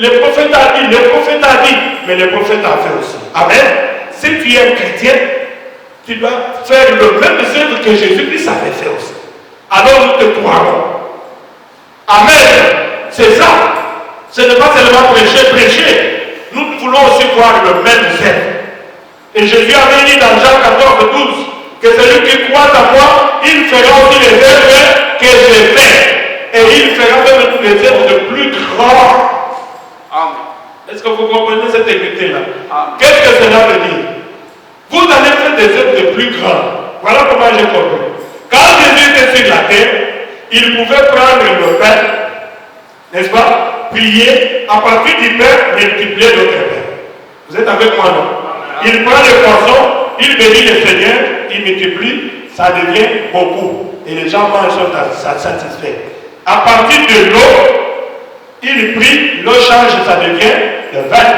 le prophète a dit, mais le prophète a fait aussi. Amen. Si tu es un chrétien, tu dois faire le même œuvre que Jésus-Christ avait fait aussi. Alors nous te croirons. Amen. C'est ça. Ce n'est pas seulement prêcher. Nous voulons aussi voir le même œuvre. Et Jésus avait dit dans Jean 14, 12 que celui qui croit en moi, il fera aussi les œuvres que j'ai faites. Et il fera même les œuvres de plus grands. Amen. Est-ce que vous comprenez cette vérité-là? Qu'est-ce que cela veut dire? Vous allez faire des œuvres de plus grands. Voilà comment j'ai compris. Quand Jésus était sur la terre, il pouvait prendre le pain, n'est-ce pas? Prier, à partir du pain, multiplier d'autres pains. Vous êtes avec moi, non? Il prend le poisson, il bénit le Seigneur, il multiplie, ça devient beaucoup. Et les gens mangent, sont satisfaits. À partir de l'eau, il prie, l'eau change, ça devient le vin.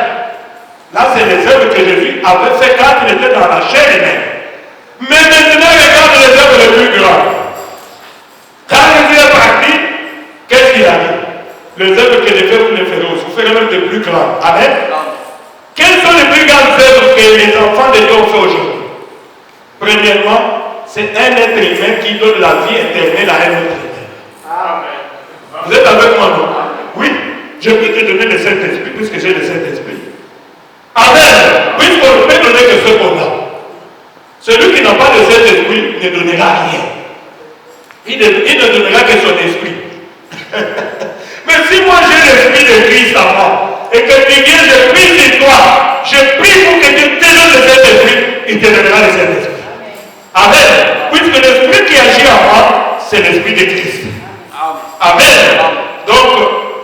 Là, c'est les œuvres que Jésus avait fait quand il était dans la chair humaine. Mais maintenant, regarde les œuvres les plus grandes. Quand Jésus est parti, qu'est-ce qu'il a dit? Les œuvres que j'ai fait, vous les ferez aussi. Vous ferez même de plus grandes. Amen. Quelles sont les plus grandes œuvres que les enfants de Dieu ont fait aujourd'hui? Premièrement, c'est un être humain qui donne la vie éternelle à un autre humain. Amen. Vous êtes avec moi, non? Oui. Je peux te donner le Saint-Esprit puisque j'ai le Saint-Esprit. Amen. Puisqu'on ne peut donner que ce qu'on a. Celui qui n'a pas le Saint-Esprit ne donnera rien. Il ne donnera que son esprit. Mais si moi j'ai l'esprit de Christ en moi, et que tu viens, je prie sur toi, je prie pour que tu te donnes le Saint-Esprit, il te donnera le Saint-Esprit. Amen. Puisque l'esprit qui agit en moi, c'est l'esprit de Christ. Amen. Donc,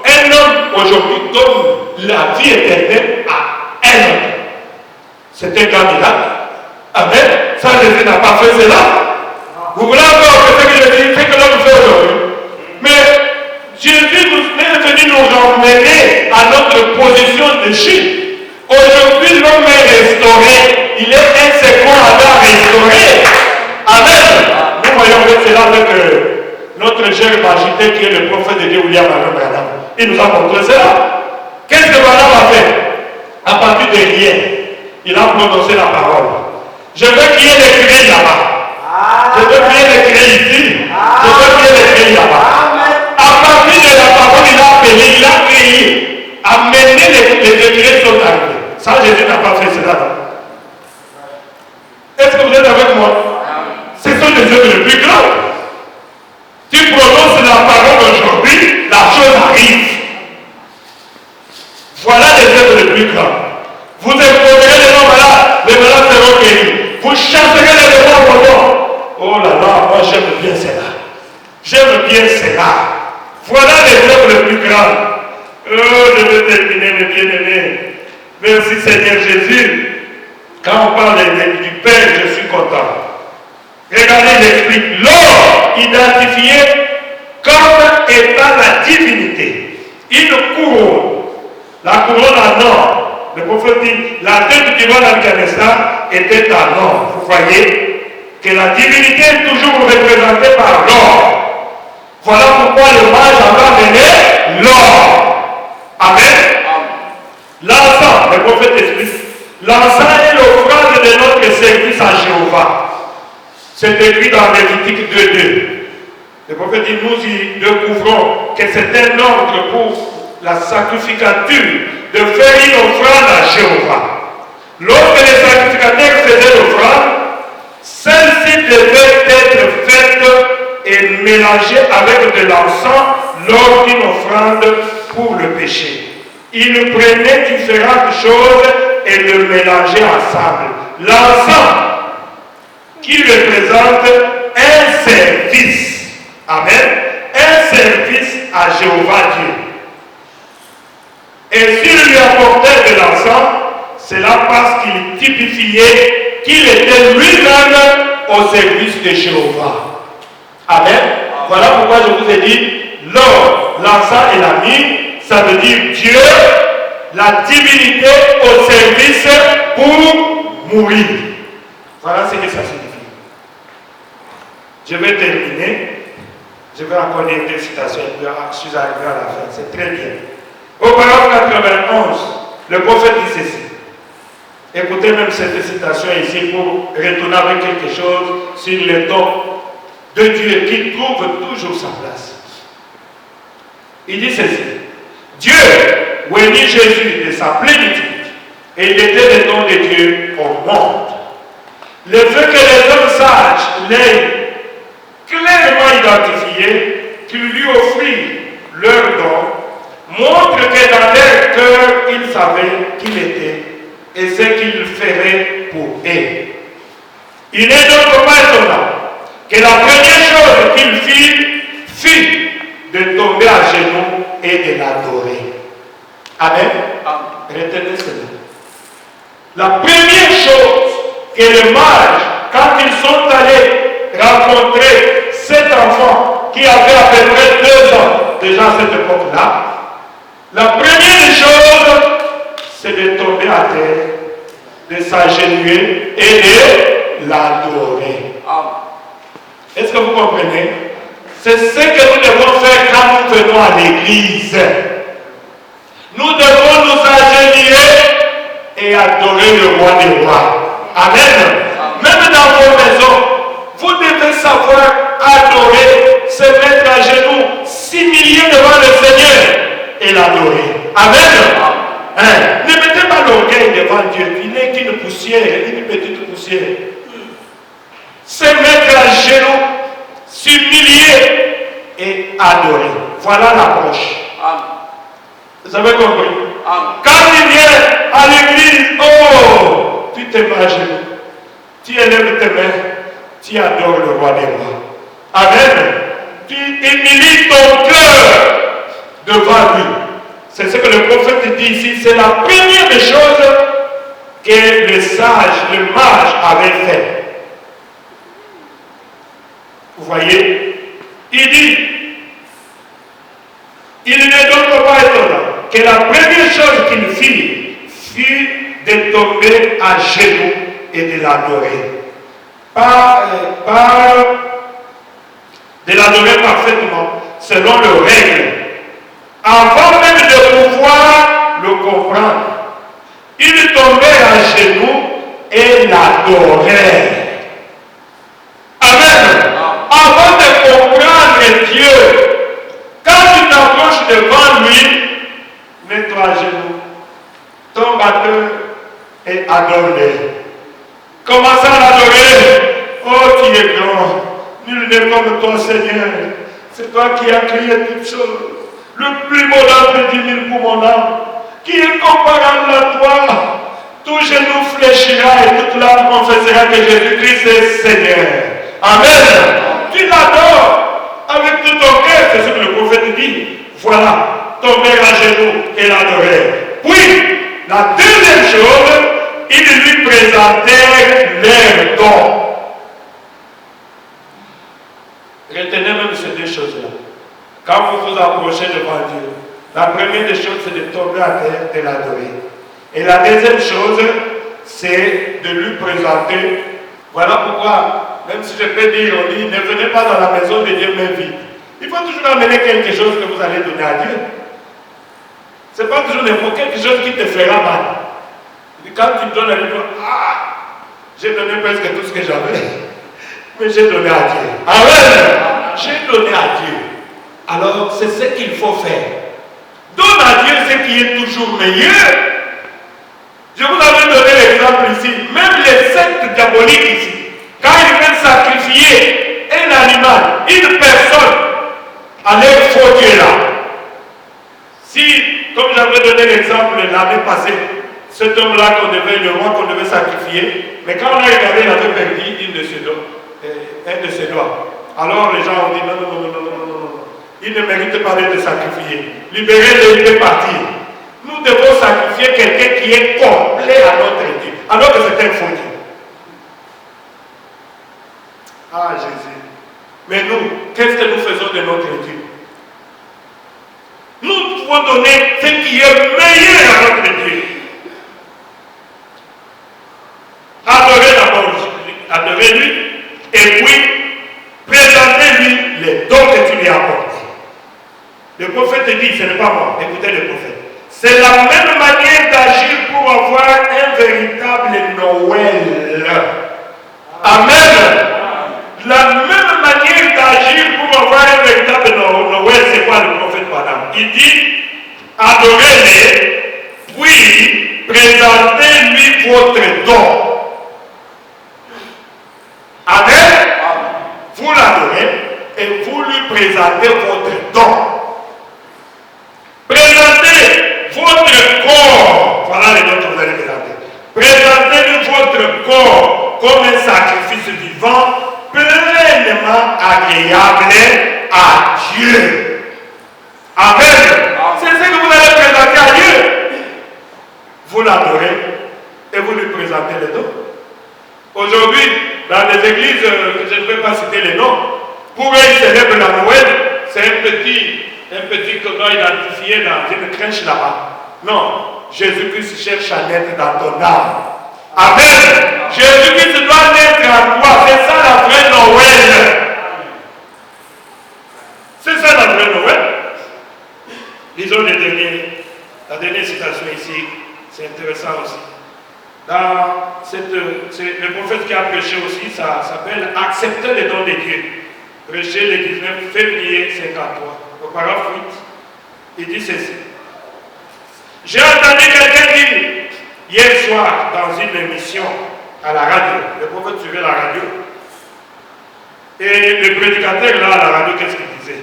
un homme aujourd'hui donne la vie éternelle à un homme. C'est un grand miracle. Amen. Ça, Jésus n'a pas fait cela. Vous voulez encore que ce que je dis, c'est que l'homme fait aujourd'hui. Mais Jésus est venu nous ramener à notre position de chute. Aujourd'hui, l'homme est restauré. Il est un second Adam restauré. Amen. Nous voyons que c'est là avec notre cher magité qui est le prophète de Dieu, William Allen Branham. Il nous a montré cela. Qu'est-ce que Branham a fait? À partir de rien, il a prononcé la parole. Je veux qu'il y ait des cris là-bas. Je veux qu'il y ait des cris ici. Je veux qu'il y ait des cris là-bas. À partir de la parole, il a appelé, il a crié. Amener les degrés sont arrivés. Ça, Jésus n'a pas fait cela. Est-ce que vous êtes avec moi? Ce sont les œuvres les plus grandes. Tu prononces la parole aujourd'hui, la chose arrive. Voilà les œuvres les plus grandes. Vous imposerez les malades seront guéris. Vous chasserez les démons au nom. Oh là là, moi j'aime bien cela. J'aime bien cela. Voilà les œuvres les plus grandes. Oh, je vais terminer, mes bien-aimés. Merci Seigneur Jésus. Quand on parle du Père, je suis content. Regardez, j'explique. L'or identifié comme étant la divinité. Une couronne. La couronne en or. Le prophète dit, la tête du roi d'Afghanistan était en or. Vous voyez que la divinité est toujours représentée par l'or. Voilà pourquoi le mage a amené l'or. Amen. L'encens, le prophète explique, l'encens est l'offrande de notre service à Jéhovah. C'est écrit dans Lévitique 2:2. Le prophète dit, nous y découvrons que c'est un ordre pour la sacrificature de faire une offrande à Jéhovah. Lorsque les sacrificateurs faisaient l'offrande, celle-ci devait être faite et mélangée avec de l'encens lors d'une offrande pour le péché. Ils prenaient différentes choses et le mélangeaient ensemble. L'encens qui représente un service. Amen. Un service à Jéhovah Dieu. Et s'il lui apportait de l'encens, c'est là parce qu'il typifiait qu'il était lui-même au service de Jéhovah. Amen. Voilà pourquoi je vous ai dit, l'or, l'encens et la myrrhe, ça veut dire Dieu, la divinité au service pour mourir. Voilà ce que ça signifie. Je vais terminer. Je vais encore lire des citations. Je suis arrivé à la fin. C'est très bien. Au paragraphe 91, le prophète dit ceci. Écoutez même cette citation ici pour retourner avec quelque chose sur le don de Dieu qui trouve toujours sa place. Il dit ceci. Dieu bénit Jésus de sa plénitude et il était le don de Dieu au monde. Le fait que les hommes sages l'aient clairement identifié, qu'ils lui offrirent leur don, montre que dans leur cœur, ils savaient qui il était et ce qu'il ferait pour eux. Il n'est donc pas étonnant que la première chose qu'il fit fut de tomber à genoux et de l'adorer. Amen. Retenez cela. La première chose que les mages, quand ils sont allés rencontrer cet enfant qui avait à peu près 2 ans, déjà à cette époque-là, la première chose, c'est de tomber à terre, de s'agenouiller et de l'adorer. Est-ce que vous comprenez? C'est ce que nous devons faire quand nous venons à l'église. Nous devons nous agenouiller et adorer le roi des rois. Amen. Même dans vos maisons, vous devez savoir adorer, se mettre à genoux, s'humilier devant le Seigneur et l'adorer. Amen. Ne mettez pas l'orgueil devant Dieu. Il n'est qu'une poussière, une petite poussière. Se mettre à genoux, s'humilier et adorer. Voilà l'approche. Vous avez compris? Quand tu viens à l'église, oh, tu te mets à genoux, tu élèves tes mains, tu adores le roi des rois. Amen. Tu humilies ton cœur devant lui. C'est ce que le prophète dit ici. C'est la première des choses que le sage, le mage avait fait. voyez, il dit, il n'est donc pas étonnant que la première chose qu'il fit fut de tomber à genoux et de l'adorer. De l'adorer parfaitement, selon le règle. Avant même de pouvoir le comprendre, il tombait à genoux et l'adorait. Amen. Avant de comprendre Dieu, quand tu t'approches devant lui, mets-toi à genoux, tombe à terre et adore-le. Commence à l'adorer. Oh, tu es grand. Nul n'est comme toi, Seigneur. C'est toi qui as créé toutes choses. Le plus beau d'entre 10 000 pour mon âme. Qui est comparable à toi? Tout genou fléchira et toute l'âme confessera que Jésus-Christ est Seigneur. Amen. Tu l'adores avec tout ton cœur. C'est ce que le prophète dit. Voilà, tomber à genoux et l'adorer. Puis, la deuxième chose, il lui présentait leur don. Retenez même ces deux choses-là. Quand vous vous approchez devant Dieu, la première des choses, c'est de tomber à terre et l'adorer. Et la deuxième chose, c'est de lui présenter. Voilà pourquoi, même si je peux dire, on dit, ne venez pas dans la maison de Dieu main vide. Il faut toujours amener quelque chose que vous allez donner à Dieu. Ce n'est pas toujours quelque chose qui te fera mal. Et quand tu donnes à Dieu, j'ai donné presque tout ce que j'avais. Mais j'ai donné à Dieu. Amen. J'ai donné à Dieu. Alors, c'est ce qu'il faut faire. Donne à Dieu ce qui est toujours meilleur. Je vous avais donné l'exemple ici. Même les sectes diaboliques ici, quand ils veulent sacrifier un animal, une personne, à leur faux Dieu là. Si, comme j'avais donné l'exemple l'année passée, cet homme-là qu'on devait, le roi qu'on devait sacrifier, mais quand on a regardé, il avait perdu un de ses doigts. Alors les gens ont dit non. Il ne mérite pas d'être sacrifié. Libérez-le, il peut partir. Nous devons sacrifier quelqu'un qui est complet à notre Dieu, alors que c'est un faux Dieu. Ah Jésus. Mais nous, qu'est-ce que nous faisons de notre Dieu? Nous pouvons donner ce qui est meilleur à notre Dieu. Adorez-lui, et puis présentez-lui les dons que tu lui as apportés. Le prophète dit, ce n'est pas moi, écoutez le prophète. C'est la même manière d'agir pour avoir un véritable Noël. Amen. La même manière d'agir pour avoir un véritable Noël, c'est quoi le prophète madame? Il dit, adorez-les, puis présentez-lui votre don. Amen. Vous l'adorez et vous lui présentez votre don. Présentez votre corps. Voilà les dons que vous allez présenter. Présentez-lui votre corps comme un sacrifice vivant, pleinement agréable à Dieu. Amen. C'est ce que vous allez présenter à Dieu. Vous l'adorez et vous lui présentez les dons. Aujourd'hui, dans les églises, je ne vais pas citer les noms, pour eux, ils célèbrent la Noël, c'est un petit qu'on doit identifier dans une crèche là-bas. Non, Jésus-Christ cherche à naître dans ton âme. Amen. Jésus-Christ doit naître en toi. C'est ça la vraie Noël. C'est ça la vraie Noël. Lisons la dernière citation ici. C'est intéressant aussi. Le prophète qui a prêché aussi, ça s'appelle Accepter les dons de Dieu. Prêché le 19 février 53. Au paragraphe 8, il dit ceci. J'ai entendu quelqu'un dire hier soir dans une émission à la radio, le prophète suivait la radio, et le prédicateur là à la radio, qu'est-ce qu'il disait?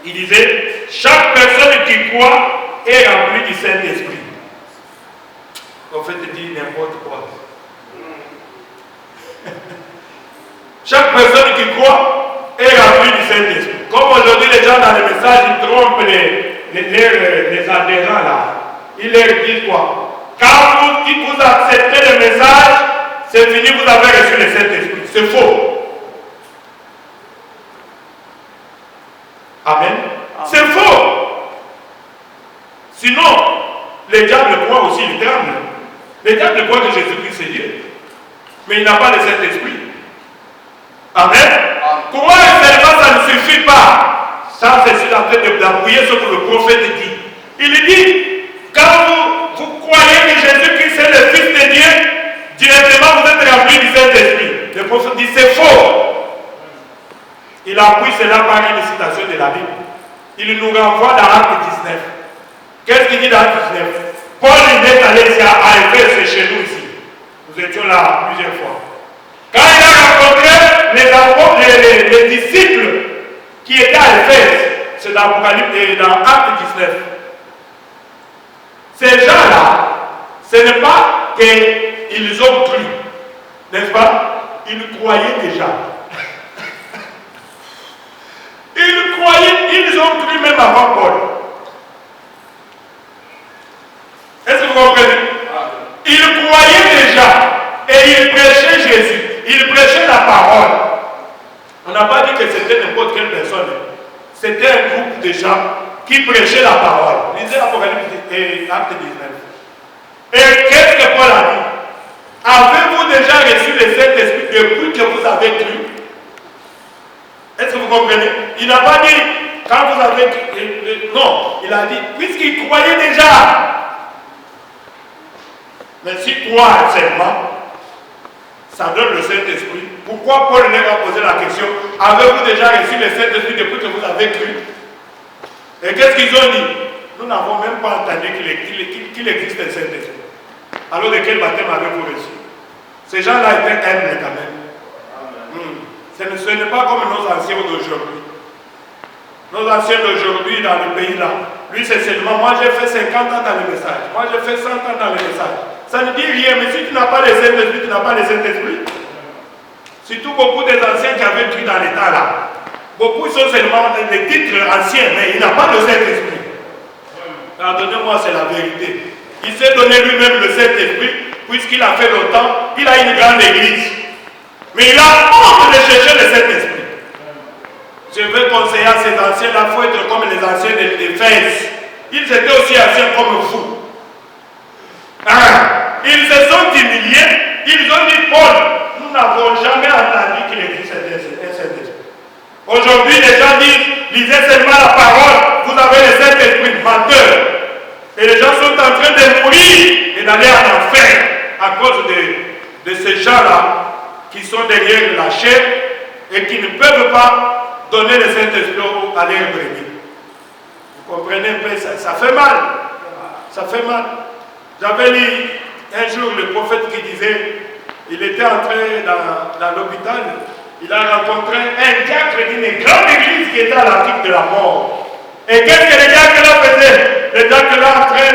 Il disait, chaque personne qui croit est remplie du Saint-Esprit. Le prophète dit n'importe quoi. Chaque personne qui croit est remplie du Saint-Esprit. Comme aujourd'hui, les gens dans les messages, ils trompent les adhérents là. Ils leur disent quoi? Quand vous acceptez le message, c'est fini, vous avez reçu le Saint-Esprit. C'est faux. Le diable croit que Jésus-Christ c'est Dieu. Mais il n'a pas le Saint-Esprit. Amen. Comment seulement ça ne suffit pas? Ça, c'est sur la tête d'appuyer ce que le prophète dit. Il dit, quand vous croyez que Jésus-Christ est le Fils de Dieu, directement vous êtes rempli du Saint-Esprit. Le prophète dit, c'est faux. Il appuie cela par une citation de la Bible. Il nous renvoie dans Acte 19. Qu'est-ce qu'il dit dans Acte 19? Paul est allé à Éphèse, chez nous ici. Nous étions là plusieurs fois. Quand il a rencontré les disciples qui étaient à Éphèse, c'est dans Apocalypse et dans Acte 19. Ces gens-là, ce n'est pas qu'ils ont cru, n'est-ce pas? Ils croyaient déjà. Ils croyaient, ils ont cru même avant Paul. Est-ce que vous comprenez? Ils croyaient déjà et ils prêchaient Jésus. Ils prêchaient la parole. On n'a pas dit que c'était n'importe quelle personne. C'était un groupe de gens qui prêchaient la parole. Lisez Apocalypse et Acte 19. Et qu'est-ce que Paul a dit? Avez-vous déjà reçu le Saint-Esprit depuis que vous avez cru? Est-ce que vous comprenez? Il n'a pas dit quand vous avez cru. Non, il a dit puisqu'ils croyaient déjà. Mais si croire seulement, ça donne le Saint-Esprit. Pourquoi Paul leur a posé la question? Avez-vous déjà reçu le Saint-Esprit depuis que vous avez cru? Et qu'est-ce qu'ils ont dit? Nous n'avons même pas entendu qu'il existe un Saint-Esprit. Alors de quel baptême avez-vous reçu? Ces gens-là étaient humbles quand même. Ce n'est pas comme nos anciens d'aujourd'hui. Nos anciens d'aujourd'hui dans le pays là, lui c'est seulement, moi j'ai fait 50 ans dans le message, moi j'ai fait 100 ans dans le message. Ça ne dit rien, mais si tu n'as pas le Saint-Esprit, tu n'as pas le Saint-Esprit. Surtout beaucoup des anciens qui avaient cru dans l'état là. Beaucoup sont seulement des titres anciens, mais il n'a pas le Saint-Esprit. Pardonnez-moi, c'est la vérité. Il s'est donné lui-même le Saint-Esprit, puisqu'il a fait longtemps, il a une grande église. Mais il a honte de chercher le Saint-Esprit. Je veux conseiller à ces anciens-là, il faut être comme les anciens d'Éphèse. Ils étaient aussi anciens comme vous. Ils se sont humiliés, ils ont dit, Paul, nous n'avons jamais entendu qu'il existe un Saint-Esprit. Aujourd'hui, les gens disent, lisez seulement la parole, vous avez le Saint-Esprit, menteur. Et les gens sont en train de mourir et d'aller en enfer à cause de ces gens-là qui sont derrière la chair et qui ne peuvent pas donner le Saint-Esprit à leur brebis. Vous comprenez un peu, ça fait mal. Ça fait mal. J'avais lu un jour le prophète qui disait, il était entré dans l'hôpital, il a rencontré un diacre d'une grande église qui était à l'article de la mort. Et qu'est-ce que le diacre là faisait? Le diacre là en train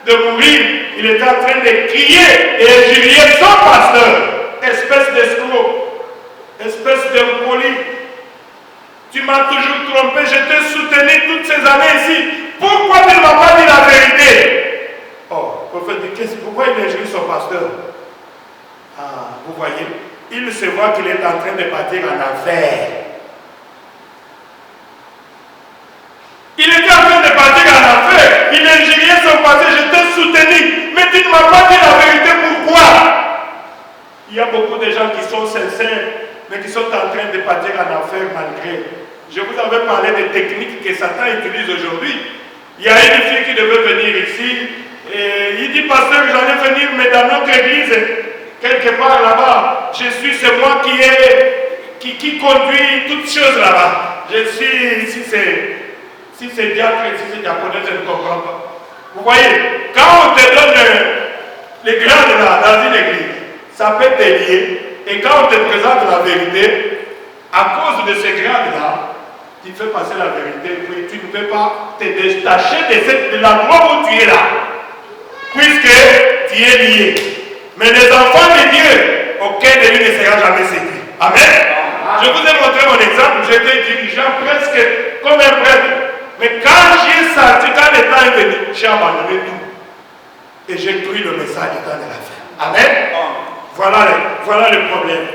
de mourir, il était en train de crier et injurier son pasteur. Espèce d'escroc, espèce d'impoli. Tu m'as toujours trompé, je t'ai soutenu toutes ces années ici. Pourquoi tu ne m'as pas dit la vérité? Oh, le prophète dit, pourquoi il injurie son pasteur? Ah, vous voyez, il se voit qu'il est en train de partir en enfer. Il était en train de partir en enfer. Il injuriait son pasteur, je t'ai soutenu. Mais tu ne m'as pas dit la vérité, pourquoi? Il y a beaucoup de gens qui sont sincères, mais qui sont en train de partir en enfer malgré. Je vous avais parlé des techniques que Satan utilise aujourd'hui. Il y a une fille qui devait venir ici, et il dit, pasteur, j'allais venir, mais dans notre église, quelque part là-bas, c'est moi qui conduit toutes choses là-bas. Je suis, si c'est diacre, si c'est diaconesse, je ne comprends pas. Vous voyez, quand on te donne les grades là, dans une église, ça peut te lier. Et quand on te présente la vérité, à cause de ces grades-là, tu fais passer la vérité, puis tu ne peux pas te détacher de l'endroit où tu es là, puisque tu es lié. Mais les enfants de Dieu, aucun de lui ne sera jamais séduit. Amen. Je vous ai montré mon exemple, j'étais dirigeant presque comme un prêtre. Mais quand j'ai senti, quand le temps est venu, j'ai abandonné tout. Et j'ai pris le message du temps de la fin. Amen. Voilà le problème.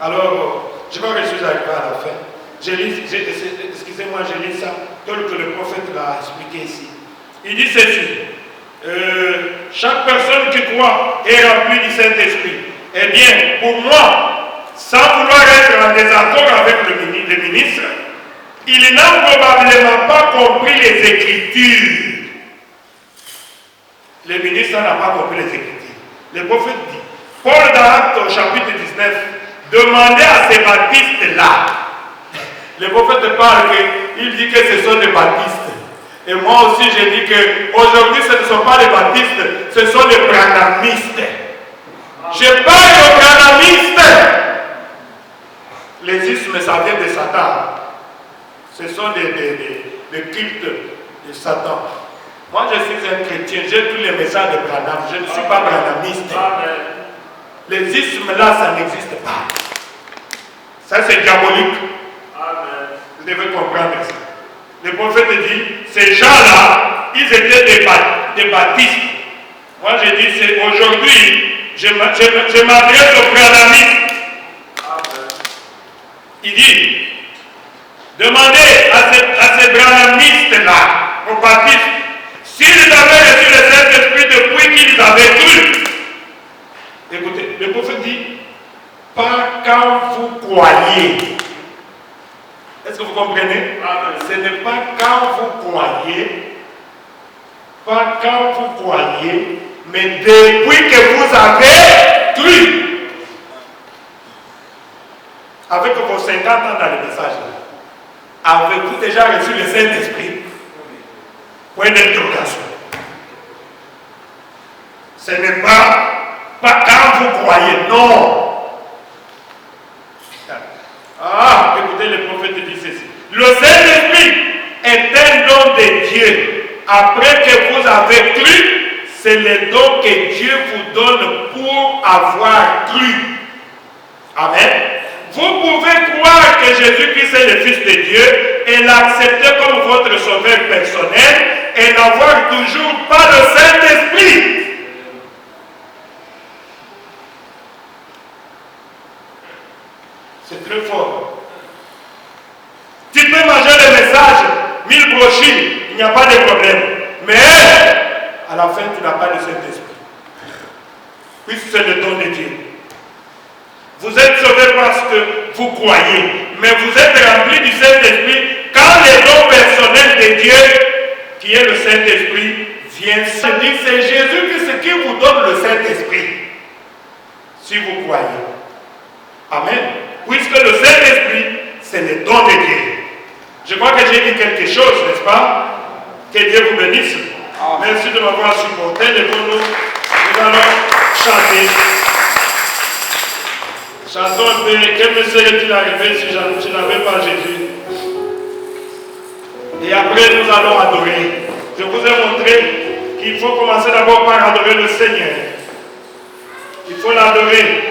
Alors, je crois que je suis arrivé à la fin. Excusez-moi, je lis ça tel que le prophète l'a expliqué ici. Il dit ceci. chaque personne qui croit est remplie du Saint-Esprit. Eh bien, pour moi, sans vouloir être en désaccord avec le ministre, il n'a probablement pas compris les Écritures. Le ministre n'a pas compris les Écritures. Le prophète dit, Paul dans Actes au chapitre 19, demandez à ces baptistes-là. Le prophète parle, il dit que ce sont des baptistes. Et moi aussi, j'ai dit qu'aujourd'hui, ce ne sont pas les baptistes, ce sont les branhamistes. Je parle aux branhamistes. Les ismes, ça vient de Satan. Ce sont des cultes de Satan. Moi, je suis un chrétien, j'ai tous les messages de Branham. Je ne suis pas branhamiste. Les ismes là, ça n'existe pas. Ça, c'est diabolique. Vous devez comprendre ça. Le prophète dit, ces gens-là, ils étaient des baptistes. Moi, je dis, c'est aujourd'hui, je m'adresse aux branhamistes. Il dit, demandez à ces branhamistes-là, aux baptistes, s'ils avaient reçu le Saint-Esprit depuis qu'ils avaient cru. Écoutez, le prophète dit, pas quand vous croyez. Est-ce que vous comprenez? Ce n'est pas quand vous croyez, pas quand vous croyez, mais depuis que vous avez cru. Avec vos 50 ans dans le message, avez-vous déjà reçu le Saint-Esprit? Point d'interrogation. Ce n'est pas quand vous croyez, non. Ah, écoutez, le prophète dit ceci. Le Saint-Esprit est un don de Dieu. Après que vous avez cru, c'est le don que Dieu vous donne pour avoir cru. Amen. Vous pouvez croire que Jésus-Christ est le Fils de Dieu et l'accepter comme votre sauveur personnel et n'avoir toujours pas le Saint-Esprit. C'est très fort. Tu peux manger le message, 1000 brochures, il n'y a pas de problème. Mais à la fin, tu n'as pas le Saint-Esprit. Puisque c'est le don de Dieu. Vous êtes sauvés parce que vous croyez, mais vous êtes remplis du Saint-Esprit quand le don personnel de Dieu, qui est le Saint-Esprit, vient. C'est Jésus qui vous donne le Saint-Esprit, si vous croyez. Amen. Puisque le Saint-Esprit, c'est le don de Dieu. Je crois que j'ai dit quelque chose, n'est-ce pas? Que Dieu vous bénisse. Merci de m'avoir supporté. Nous allons chanter. Chantons un peu. Quel me serait-il arrivé si je n'avais pas Jésus? Et après, nous allons adorer. Je vous ai montré qu'il faut commencer d'abord par adorer le Seigneur. Il faut l'adorer.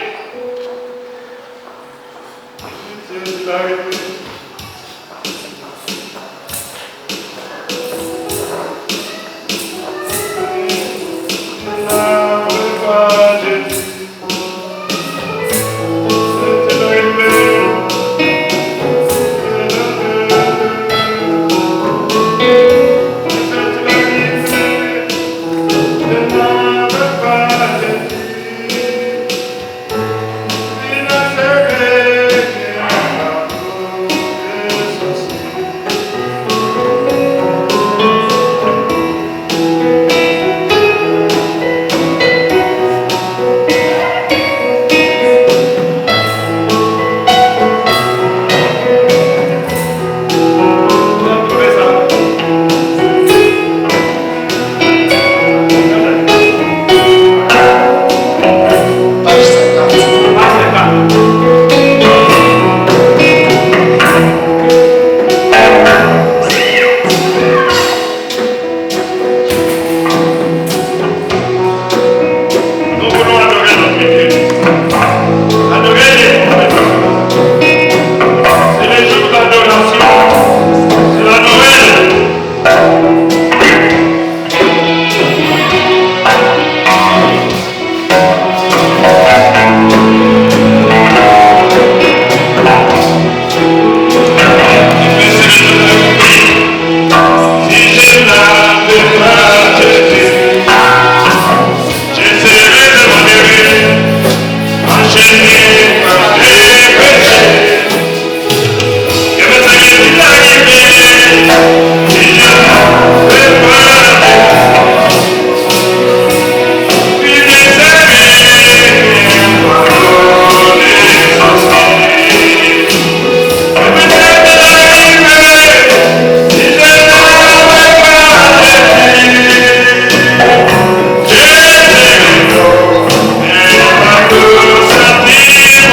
Yes.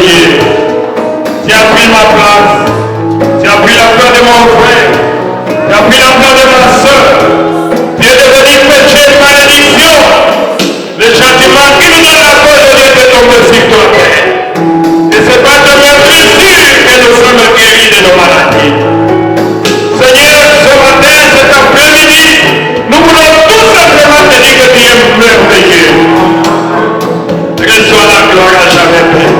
prier. Tu as pris ma place. Tu as pris la place de mon frère. Tu as pris la place de ma soeur. Tu es devenu péché de malédiction. Le châtiment qui nous donne la cause au lieu de tomber sur toi, Père. Et c'est pas de mes blessures que nous sommes guéris de nos maladies. Seigneur, ce matin, cet après-midi, nous voulons tout simplement te dire que tu es merveilleux. Reçois la gloire à jamais, Père.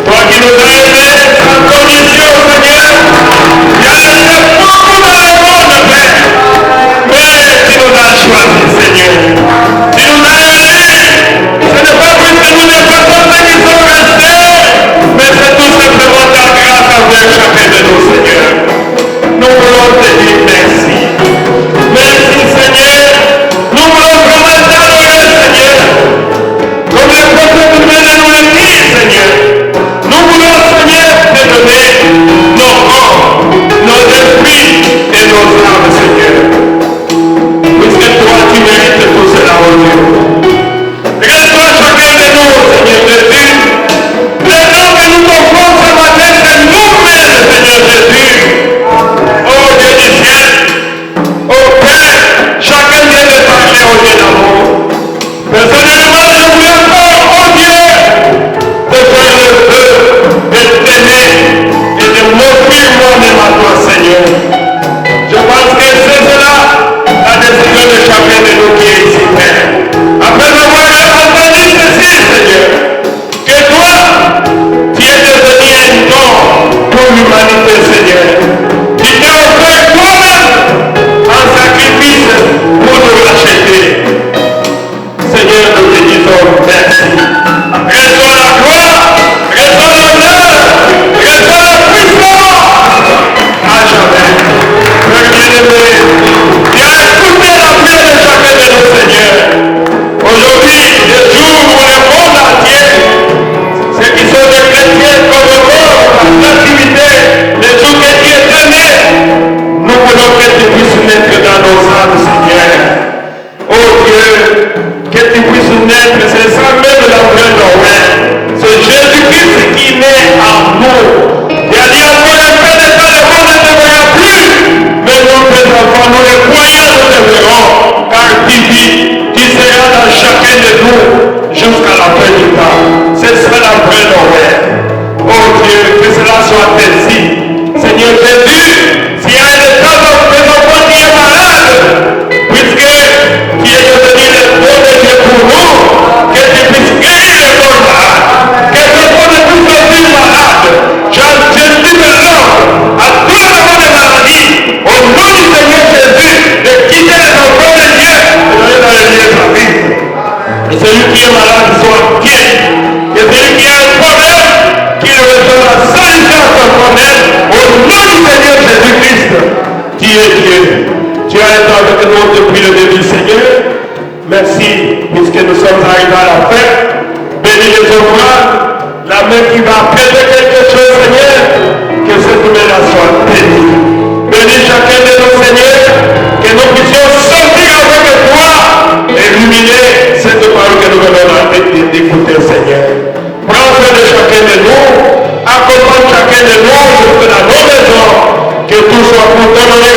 Toi qui nous as aidés sans condition, Seigneur, il y a laissé beaucoup dans le monde, Père. Mais tu nous as choisi, Seigneur. Tu nous as aidés. Ce n'est pas puisque nous ne faisons pas qui sont restés, mais c'est tout simplement ta grâce envers chacun de nous, Seigneur. Nous voulons te dire merci. Merci, Seigneur. Nous voulons vraiment t'adorer, Seigneur. Comme les prophètes viennent nous le dire, Seigneur. Nous voulons, Seigneur, te donner nos corps, nos esprits et nos âmes, Seigneur. Puisque toi, tu mérites tout cela, oh Dieu. Reçois chacun de nous, Seigneur Jésus. Les noms que nous t'offrons ce matin, c'est nous-mêmes, Seigneur Jésus. Oh Dieu du ciel, oh Père, chacun vient de parler au Dieu d'amour. Personnellement, je voulais encore, oh Dieu, de faire le feu, de t'aimer et de m'offrir moi-même à toi, Seigneur. Je pense que c'est cela la décision de chacun de nous qui est ici, Père. Après avoir entendu ceci, Seigneur, que toi, tu es devenu un don pour l'humanité, Seigneur. Tu t'es offert toi-même en sacrifice pour nous racheter. Seigneur, nous te disons merci. Reçois la gloire, reçois l'honneur, reçois la puissance à jamais. Père bien-aimé, tu as écouté la prière de chacun de nos seigneurs. Aujourd'hui, le jour où le monde entier, ceux qui sont des chrétiens comme nous, par l'activité, le jour que tu es donné, nous voulons que tu puisses naître dans nos âmes, Seigneur. Oh Dieu, que tu puisses naître, c'est ça même la vraie Noël. C'est Jésus-Christ qui naît en nous. Il a dit encore un peu de temps, le monde ne te verra plus. Mais nous, tes enfants, nous les croyants, nous te verrons. Car tu vis, tu seras dans chacun de nous jusqu'à la fin du temps. C'est ça la vraie Noël. Oh Dieu, que cela soit ainsi. Seigneur Jésus, s'il y a un état de enfants qui est malade, puisque tu es devenu le bon de Dieu pour nous, que tu puisses guérir les corps malades, que ce soit de tous les vies malades, j'institue l'ordre à tous les gens de maladie, au nom du Seigneur Jésus, de quitter les enfants de Dieu et d'aller dans les lieux de la vie. Et celui qui est malade soit bien, et celui qui a un problème, qu'il reçoive la solution à son problème, au nom du Seigneur Jésus-Christ, qui est Dieu. Tu as été avec nous depuis le début, Seigneur. Merci, puisque nous sommes arrivés à la fin. Bénis les offrandes, la main qui va apprêter quelque chose, Seigneur, que cette main-là soit bénie. Bénis chacun de nous, Seigneur, que nous puissions sortir avec toi et illuminer cette parole que nous venons d'écouter, Seigneur. Prends soin de chacun de nous, accompagne chacun de nous jusque dans nos maisons, que tout soit pour ton honneur